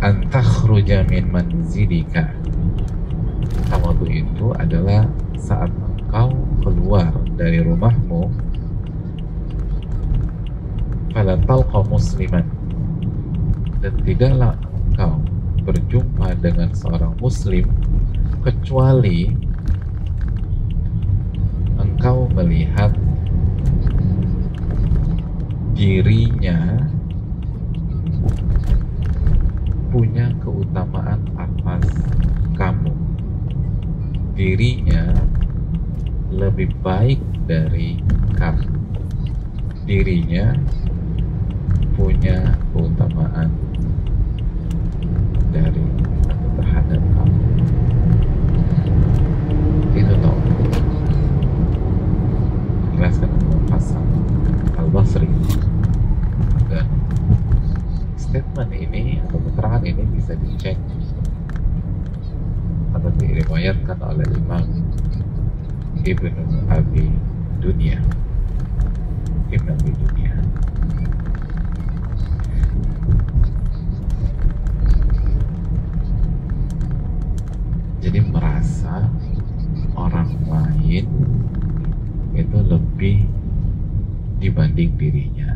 An takhruja min manzilika. Tawadu itu adalah saat engkau keluar dari rumahmu, fala talqa musliman, dan tidaklah engkau berjumpa dengan seorang muslim kecuali engkau melihat dirinya punya keutamaan atas kamu, dirinya lebih baik dari kamu, dirinya punya keutamaan dari atau terhadap kamu. Itu tahu. Jelaskan Imam Hasan Al-Basri. Dan statement ini atau keterangan ini bisa dicek atau diriwayatkan oleh Imam Ibnu Abi Dunya. Ibnu Abi Dunya. Jadi merasa orang lain itu lebih dibanding dirinya,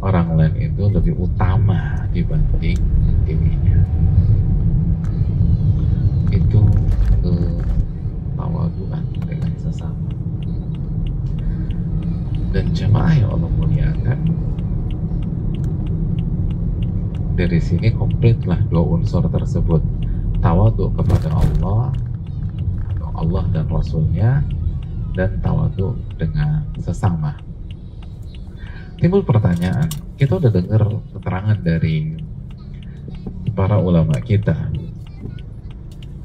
orang lain itu lebih utama dibanding dirinya. Itu ketawaduan dengan sesama. Dan jemaah yang Allah muliakan, dari sini komplitlah dua unsur tersebut, tawadu kepada Allah atau Allah dan Rasulnya, dan tawadu dengan sesama. Timbul pertanyaan, kita udah dengar keterangan dari para ulama kita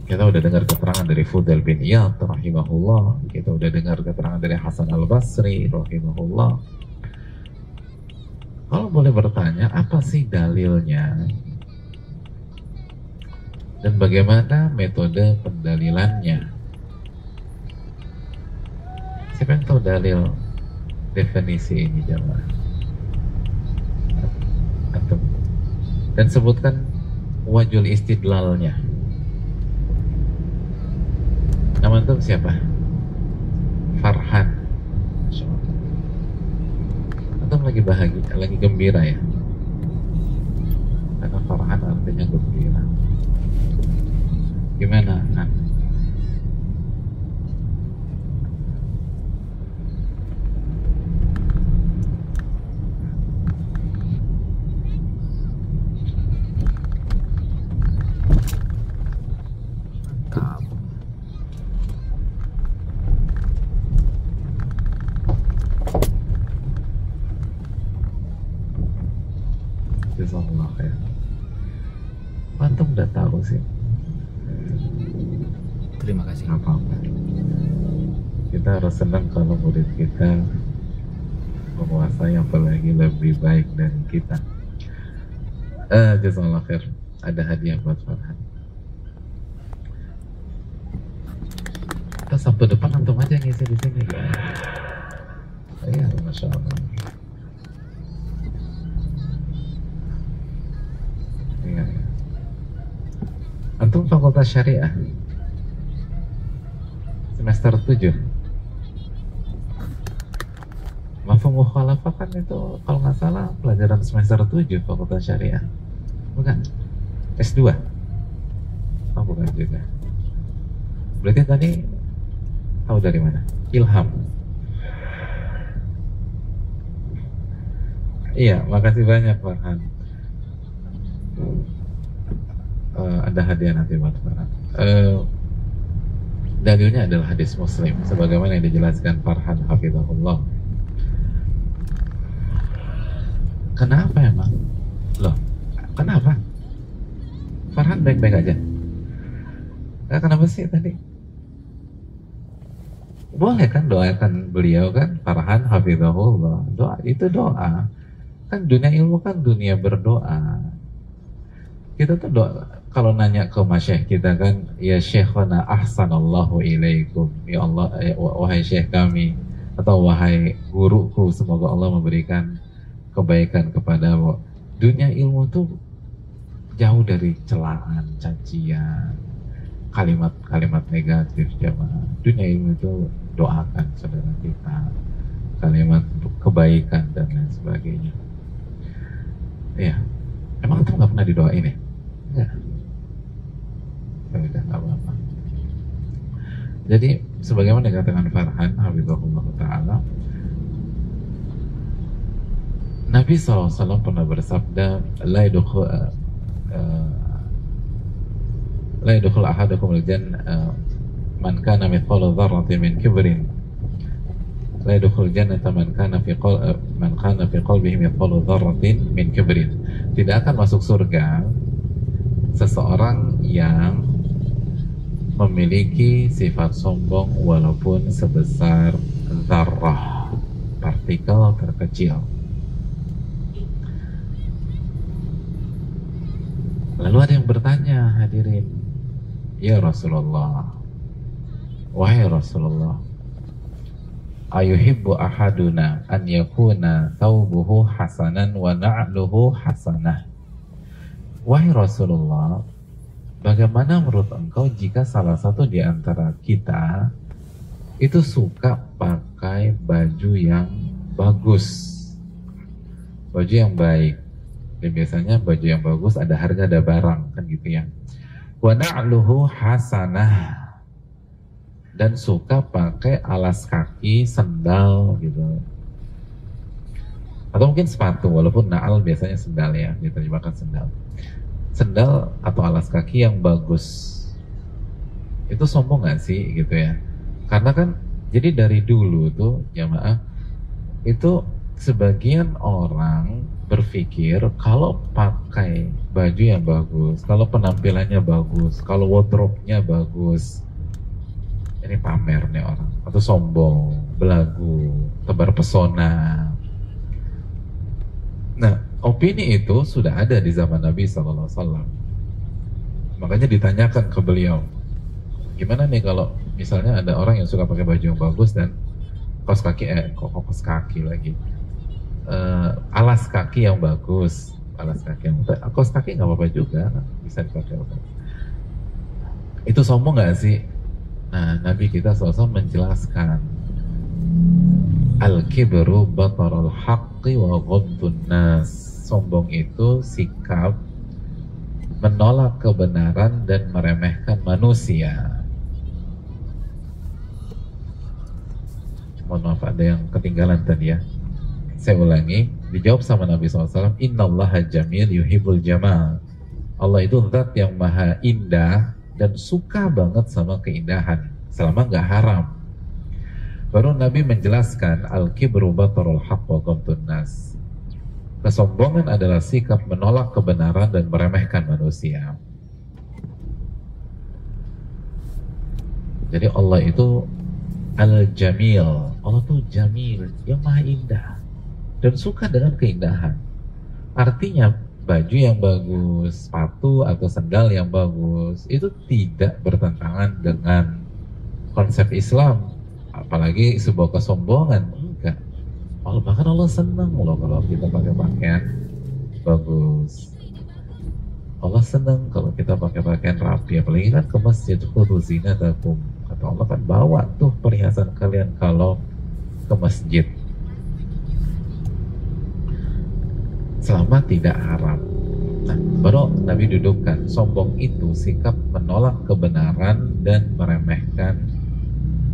udah dengar keterangan dari Fudail bin Iyad rahimahullah, kita udah dengar keterangan dari Hasan Al-Basri rahimahullah. Kalau boleh bertanya, apa sih dalilnya dan bagaimana metode pendalilannya? Siapa yang tahu dalil definisi ini, jemaah? Antum. Dan sebutkan wajul istidlalnya. Nama antum siapa? Farhan. Antum lagi bahagia, lagi gembira ya? Karena Farhan artinya gembira. Gimana, Han? Jazakallah khair. Antum udah tahu sih. Terima kasih. Apa-apa. Kita harus senang kalau murid kita menguasai apalagi lebih baik dari kita. Jazakallah khair. Ada hadiah buat Farhan. Kita Sabtu depan antum aja ngisi di sini. Iya, masya Allah. Iya. Antum Fakultas Syariah semester 7. Mafhum mukhalafah kan itu kalau nggak salah pelajaran semester 7 Fakultas Syariah. Bukan? S2? Oh, bukan juga. Berarti tadi tahu dari mana? Ilham. Iya, makasih banyak Farhan. Ada hadiah nanti buat Farhan. Dalilnya adalah hadis Muslim, sebagaimana yang dijelaskan Farhan hafizahullah. Kenapa emang? Loh, kenapa? Farhan baik-baik aja. Kenapa sih tadi? Boleh kan doakan beliau kan, Farhan hafizahullah. Doa itu doa. Kan dunia ilmu kan dunia berdoa. Kita tuh doa, kalau nanya ke masyayikh kita kan, ya syekhana ahsanallahu ilaikum, ya Allah, wahai syekh kami, atau wahai guruku, semoga Allah memberikan kebaikan kepadamu. Dunia ilmu tuh jauh dari celaan, cacian, kalimat-kalimat negatif jamaah. Dunia ilmu itu doakan saudara kita, kalimat kebaikan dan lain sebagainya. Ya, emang itu nggak pernah didoain ya? Enggak. Ya udah, nggak apa-apa. Jadi sebagaimana dikatakan Farhan hafizahullah ta'ala, Nabi SAW pernah bersabda, la yadkhul ahadukum al-jannah man kana mithqala dzarratin min kibrin, la yadkhul jannata man kana fi qalbihi mithqala dzarratin min kibrin. Tidak akan masuk surga seseorang yang memiliki sifat sombong walaupun sebesar zarrah, partikel terkecil. Lalu ada yang bertanya, hadirin, ya Rasulullah, wahai Rasulullah, ayuhibbu ahaduna an yakuna thawbuhu hasanan wa na'luhu hasanah. Wahai Rasulullah, bagaimana menurut engkau jika salah satu di antara kita itu suka pakai baju yang bagus, baju yang baik? Dan biasanya baju yang bagus ada harga, ada barang, kan gitu ya. Wa na'luhu hasanah, dan suka pakai alas kaki, sendal gitu. Atau mungkin sepatu, walaupun na'al biasanya sendal ya, diterjemahkan sendal. Sendal atau alas kaki yang bagus. Itu sombong gak sih gitu ya? Karena kan jadi dari dulu tuh jamaah itu sebagian orang berpikir kalau pakai baju yang bagus, kalau penampilannya bagus, kalau wardrobe-nya bagus, ini pamer nih orang, atau sombong, belagu, tebar pesona. Nah, opini itu sudah ada di zaman Nabi SAW. Makanya ditanyakan ke beliau, gimana nih kalau misalnya ada orang yang suka pakai baju yang bagus dan kaos kaki, alas kaki yang bagus, kaos kaki nggak apa-apa juga, bisa dipakai. Itu sombong nggak sih? Nah, Nabi kita SAW menjelaskan, al-kibru batarul haqqi wa ghamdun nas. Sombong itu sikap menolak kebenaran dan meremehkan manusia. Mohon maaf, ada yang ketinggalan tadi ya. Saya ulangi, dijawab sama Nabi SAW, innallaha jamil yuhibbul jamal. Allah itu zat yang maha indah dan suka banget sama keindahan, selama nggak haram. Baru Nabi menjelaskan, al-kibru batarul haqq wa ghamdun nas. Kesombongan adalah sikap menolak kebenaran dan meremehkan manusia. Jadi Allah itu al-jamil. Allah tuh jamil, yang maha indah dan suka dengan keindahan. Artinya baju yang bagus, sepatu atau sendal yang bagus itu tidak bertentangan dengan konsep Islam, apalagi sebuah kesombongan. Enggak. Bahkan Allah senang loh kalau kita pakai pakaian bagus. Allah senang kalau kita pakai pakaian rapi, apalagi kan ke masjid, khudhu zinatakum. Kata Allah kan, bawa tuh perhiasan kalian kalau ke masjid, selama tidak haram. Nah, baru Nabi dudukkan, sombong itu sikap menolak kebenaran dan meremehkan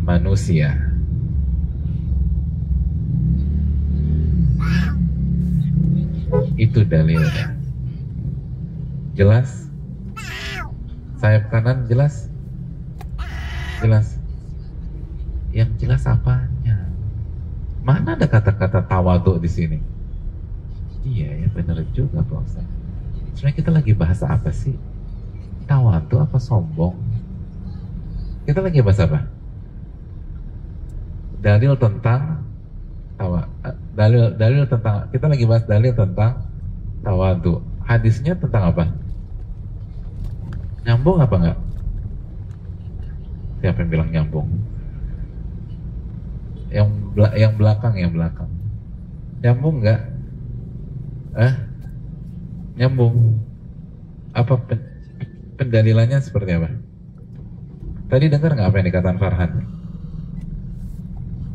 manusia. Itu dalilnya. Jelas? Sayap kanan jelas? Jelas? Yang jelas apanya? Mana ada kata-kata tawadhu di sini? Iya ya, benar juga Pak Ustaz. Sebenarnya kita lagi bahas apa sih? Tawadhu apa sombong? Kita lagi bahas apa? Dalil tentang dalil tentang, kita lagi bahas dalil tentang tawadhu. Hadisnya tentang apa? Nyambung apa enggak? Siapa yang bilang nyambung? Yang belakang. Nyambung enggak? Nyambung. Apa pendalilannya seperti apa? Tadi dengar nggak apa yang dikatakan Farhan?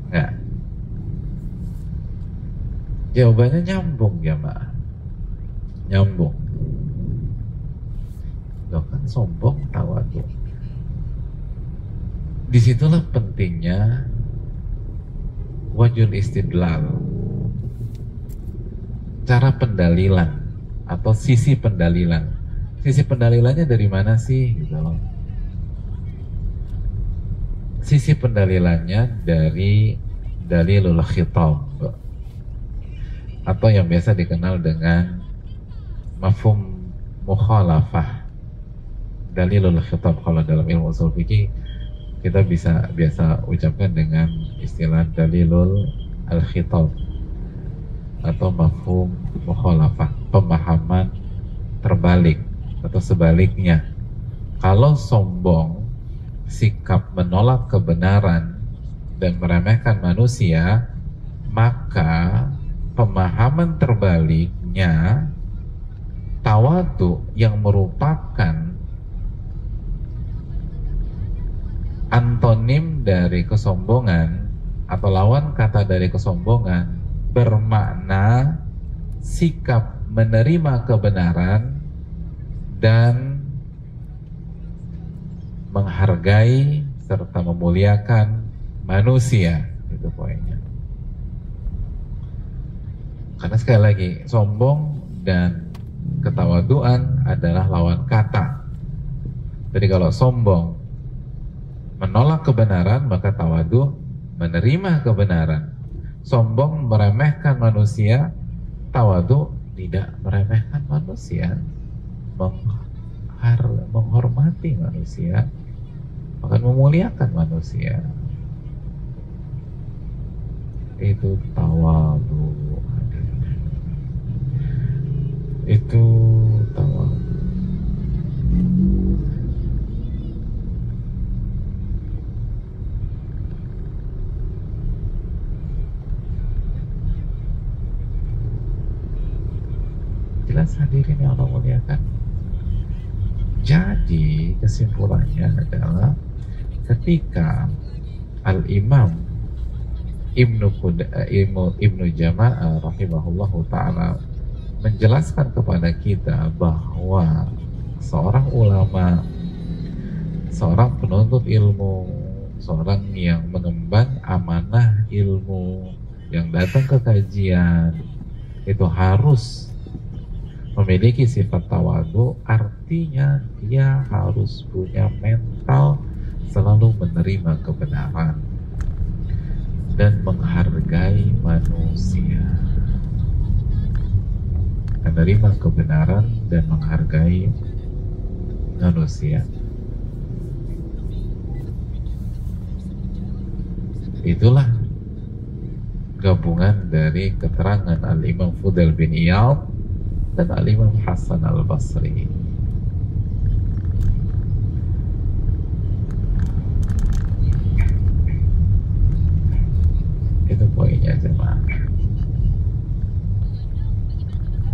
Nggak. Jawabannya nyambung ya Mbak. Nyambung. Loh kan sombong tawadhu. Disitulah pentingnya wajhul istidlal. Cara pendalilan atau sisi pendalilan. Sisi pendalilannya dari mana sih? Gitu loh. Sisi pendalilannya dari dalilul khitab atau yang biasa dikenal dengan mafhum mukhalafah. Dalilul khitab kalau dalam ilmu ushul fikih kita biasa ucapkan dengan istilah dalilul al-khitab atau mafhum mukhalafah, pemahaman terbalik atau sebaliknya. Kalau sombong, sikap menolak kebenaran dan meremehkan manusia, maka pemahaman terbaliknya tawadhu yang merupakan antonim dari kesombongan atau lawan kata dari kesombongan bermakna sikap menerima kebenaran dan menghargai serta memuliakan manusia. Itu poinnya. Karena sekali lagi, sombong dan ketawaduan adalah lawan kata. Jadi kalau sombong menolak kebenaran, maka tawadhu menerima kebenaran. Sombong meremehkan manusia, tawadhu tidak meremehkan manusia, menghormati manusia, bahkan memuliakan manusia. Itu tawadhu. Itu tawadhu. Jelas hadirin yang Allah muliakan. Jadi kesimpulannya adalah ketika Al-Imam Ibnu Jama'ah rahimahullahu ta'ala menjelaskan kepada kita bahwa seorang ulama, seorang penuntut ilmu, seorang yang mengemban amanah ilmu, yang datang ke kajian, itu harus memiliki sifat tawadhu. Artinya dia harus punya mental selalu menerima kebenaran dan menghargai manusia. Menerima kebenaran dan menghargai manusia. Itulah gabungan dari keterangan Al-Imam Fudail bin Iyad dan Al-Imam Hasan Al-Basri. Itu poinnya jemaah.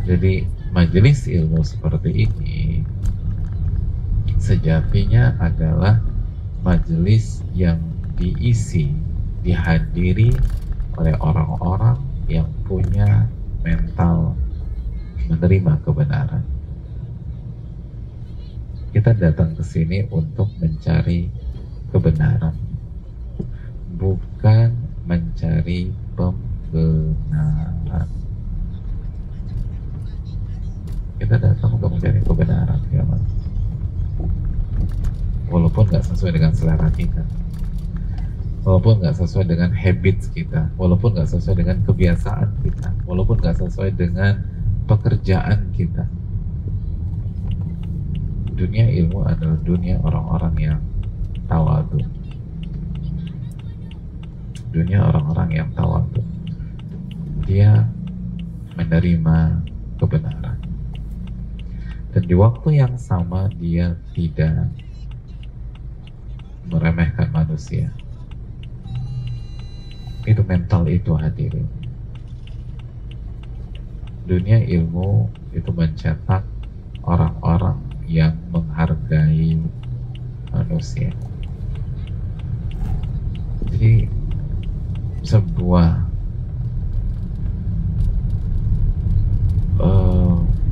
Jadi majelis ilmu seperti ini sejatinya adalah majelis yang dihadiri oleh orang-orang yang punya mental menerima kebenaran. Kita datang ke sini untuk mencari kebenaran, bukan mencari pembenaran. Kita datang untuk mencari kebenaran, ya Mas. Walaupun nggak sesuai dengan selera kita, walaupun nggak sesuai dengan habits kita, walaupun nggak sesuai dengan kebiasaan kita, walaupun nggak sesuai dengan pekerjaan kita. Dunia ilmu adalah dunia orang-orang yang tawadu. Dunia orang-orang yang tawadu. Dia menerima kebenaran. Dan di waktu yang sama dia tidak meremehkan manusia. Itu mental itu hadirin. Dunia ilmu itu mencetak orang-orang yang menghargai manusia. Jadi sebuah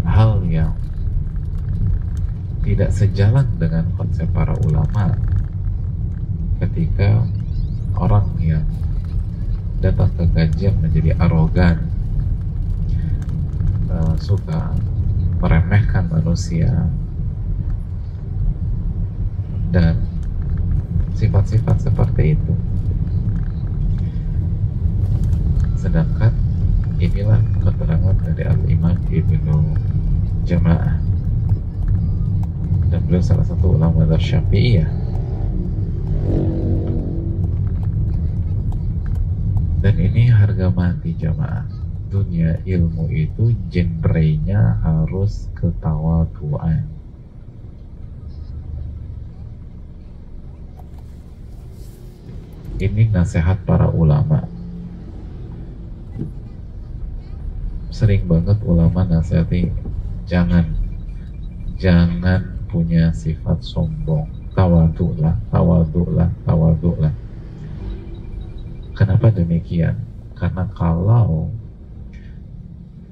hal yang tidak sejalan dengan konsep para ulama ketika orang yang datang ke kajian menjadi arogan, suka meremehkan manusia, dan sifat-sifat seperti itu. Sedangkan inilah keterangan dari Al-Imam Ibnu Jama'ah, dan beliau salah satu ulama mazhab Syafi'iyah. Dan ini harga mati jamaah. Dunia ilmu itu genrenya harus ketawaduan. Ini nasihat para ulama. Sering banget ulama nasihati, jangan punya sifat sombong. Tawadulah. Kenapa demikian? Karena kalau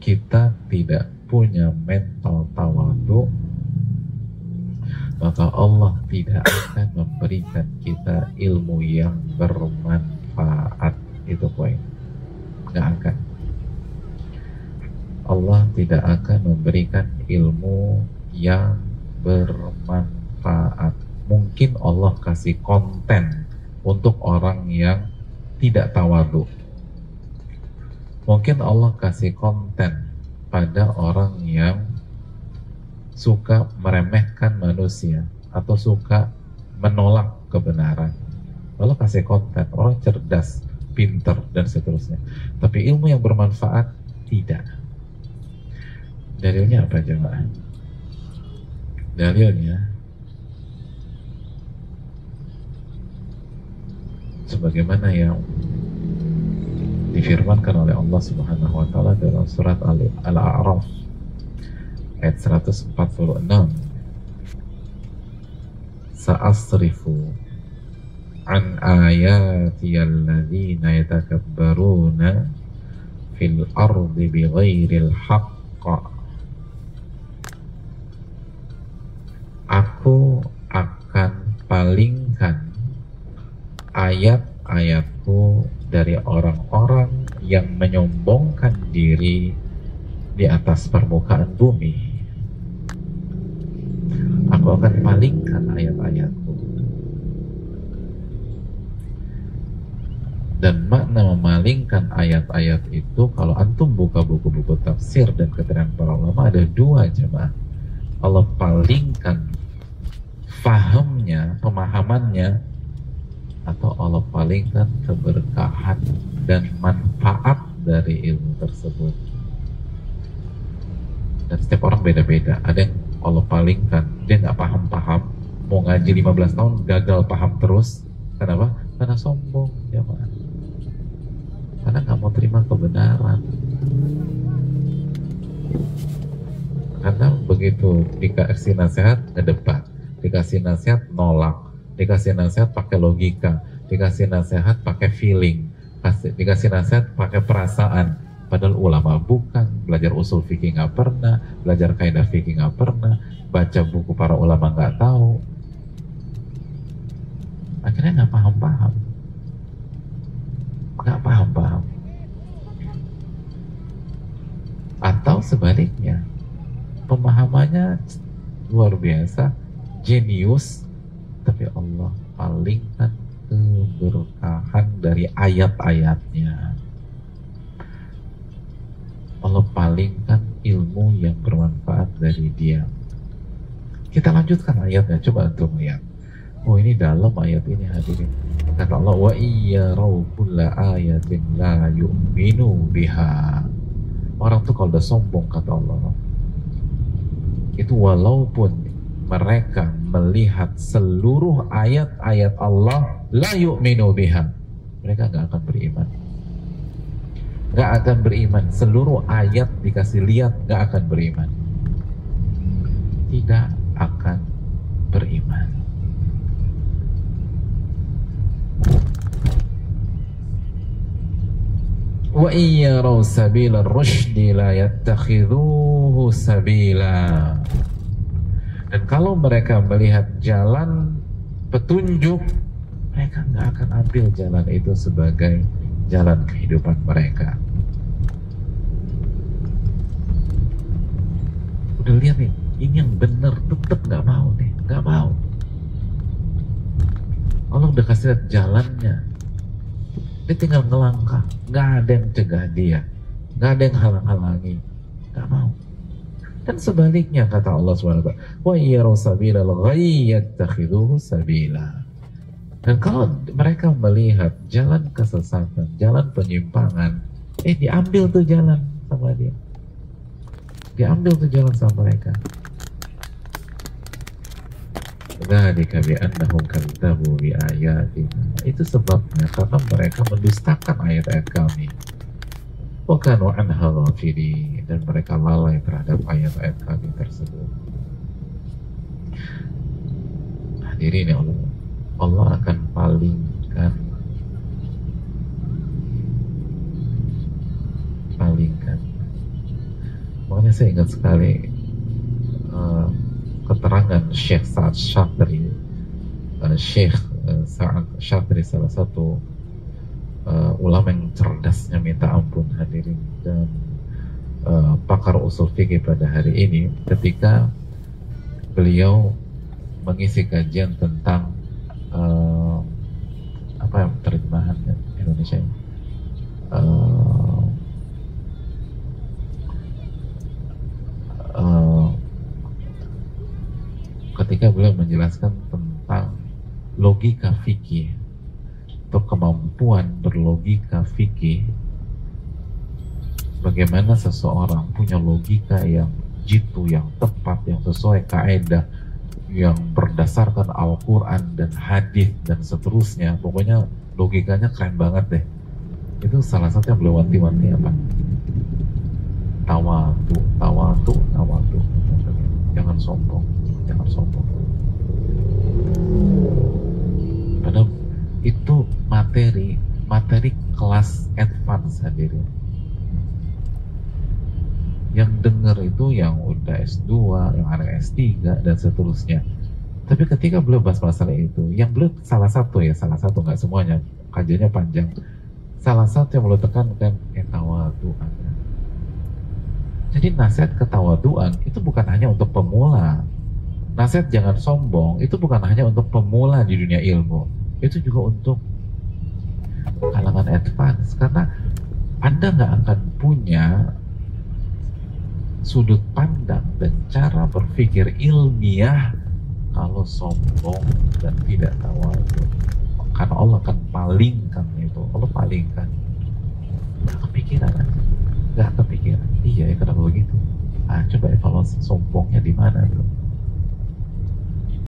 kita tidak punya mental tawadu, maka Allah tidak akan memberikan kita ilmu yang bermanfaat. Itu poin. Nggak akan. Allah tidak akan memberikan ilmu yang bermanfaat. Mungkin Allah kasih konten untuk orang yang tidak tawadu. Mungkin Allah kasih konten pada orang yang suka meremehkan manusia atau suka menolak kebenaran. Allah kasih konten, orang cerdas, pinter, dan seterusnya. Tapi ilmu yang bermanfaat tidak. Dalilnya apa jemaah? Dalilnya sebagaimana yang difirmankan oleh Allah Subhanahu wa taala dalam surat Al-A'raf ayat 146. Sa'asrifu an ayati alladzina yatakabbaruna fil ardi bighairil haqq. Aku akan palingkan ayat-ayatku dari orang-orang yang menyombongkan diri di atas permukaan bumi. Aku akan palingkan ayat-ayatku. Dan makna memalingkan ayat-ayat itu, kalau antum buka buku-buku tafsir dan keterangan para ulama, ada dua jemaah. Allah palingkan fahamnya, pemahamannya, atau Allah palingkan keberkahan dan manfaat dari ilmu tersebut. Dan setiap orang beda-beda. Ada yang Allah palingkan, dia nggak paham-paham, mau ngaji 15 tahun gagal paham terus. Kenapa? Karena sombong, ya Pak. Karena nggak mau terima kebenaran. Karena begitu dikasih nasihat ngedebat, dikasih nasihat nolak, dikasih nasihat pakai logika, dikasih nasihat pakai feeling, dikasih nasihat pakai perasaan. Padahal ulama bukan, belajar usul fikih nggak pernah, belajar kaidah fikih nggak pernah, baca buku para ulama nggak tahu. Akhirnya nggak paham-paham. Atau sebaliknya, pemahaman logikanya luar biasa, jenius, tapi Allah palingkan keberkahan dari ayat-ayatnya. Allah palingkan ilmu yang bermanfaat dari dia. Kita lanjutkan ayatnya, coba untuk melihat. Oh, ini dalam ayat ini hadirin. Kata Allah, wa iya kulla ayatin la yu'minu biha. Orang tuh kalau udah sombong, kata Allah, itu walaupun mereka melihat seluruh ayat-ayat Allah, la yu'minu biha, mereka gak akan beriman. Gak akan beriman. Seluruh ayat dikasih lihat, gak akan beriman. Tidak akan beriman. Wa iyyaraw sabila ar-rusydi la yattakhidhuhu sabila. Dan kalau mereka melihat jalan petunjuk, mereka nggak akan ambil jalan itu sebagai jalan kehidupan mereka. Udah lihat nih, ini yang benar, tetap nggak mau nih, nggak mau. Allah udah kasih lihat jalannya, dia tinggal ngelangkah, nggak ada yang cegah dia, nggak ada yang halang-halangi, nggak mau. Dan sebaliknya kata Allah SWT, wa yaraw sabilal ghayy yattakhidhuhu sabila. Dan kalau mereka melihat jalan kesesatan, jalan penyimpangan, diambil tuh jalan sama dia, diambil tuh jalan sama mereka. Dzalika bi annahum kadzdzabu bi ayatina. Itu sebabnya karena mereka mendustakan ayat-ayat kami. Wa kanu anha ghafilin, dan mereka lalai terhadap ayat-ayat kami tersebut. Hadirin ya Allah, Allah akan palingkan makanya saya ingat sekali keterangan Syekh Sa'ad Syatri. Syekh Sa'ad Syatri salah satu ulama yang cerdasnya minta ampun hadirin, dan pakar usul fikih pada hari ini, ketika beliau mengisi kajian tentang apa yang terjemahannya Indonesia ini, ketika beliau menjelaskan tentang logika fikih atau kemampuan berlogika fikih, bagaimana seseorang punya logika yang jitu, yang tepat, yang sesuai kaidah, yang berdasarkan Al-Quran dan hadis dan seterusnya. Pokoknya logikanya keren banget deh. Itu salah satu yang beliau wanti-wanti apa? Tawadu. Jangan sombong, jangan sombong. Padahal itu materi kelas advance hadirin. Yang dengar itu yang udah S2, yang ada S3 dan seterusnya. Tapi ketika beliau bahas masalah itu, yang beliau salah satu, nggak semuanya, kajiannya panjang. Salah satu yang beliau tekankan tawadu'an. Jadi nasihat ketawaduan itu bukan hanya untuk pemula. Nasihat jangan sombong itu bukan hanya untuk pemula di dunia ilmu, itu juga untuk kalangan advance. Karena Anda nggak akan punya sudut pandang dan cara berpikir ilmiah kalau sombong dan tidak tawadu. Karena Allah akan palingkan itu. Allah palingkan. Nggak kepikiran aja. Nggak kepikiran. Iya ya, kenapa begitu? Coba evaluasi sombongnya di mana tuh?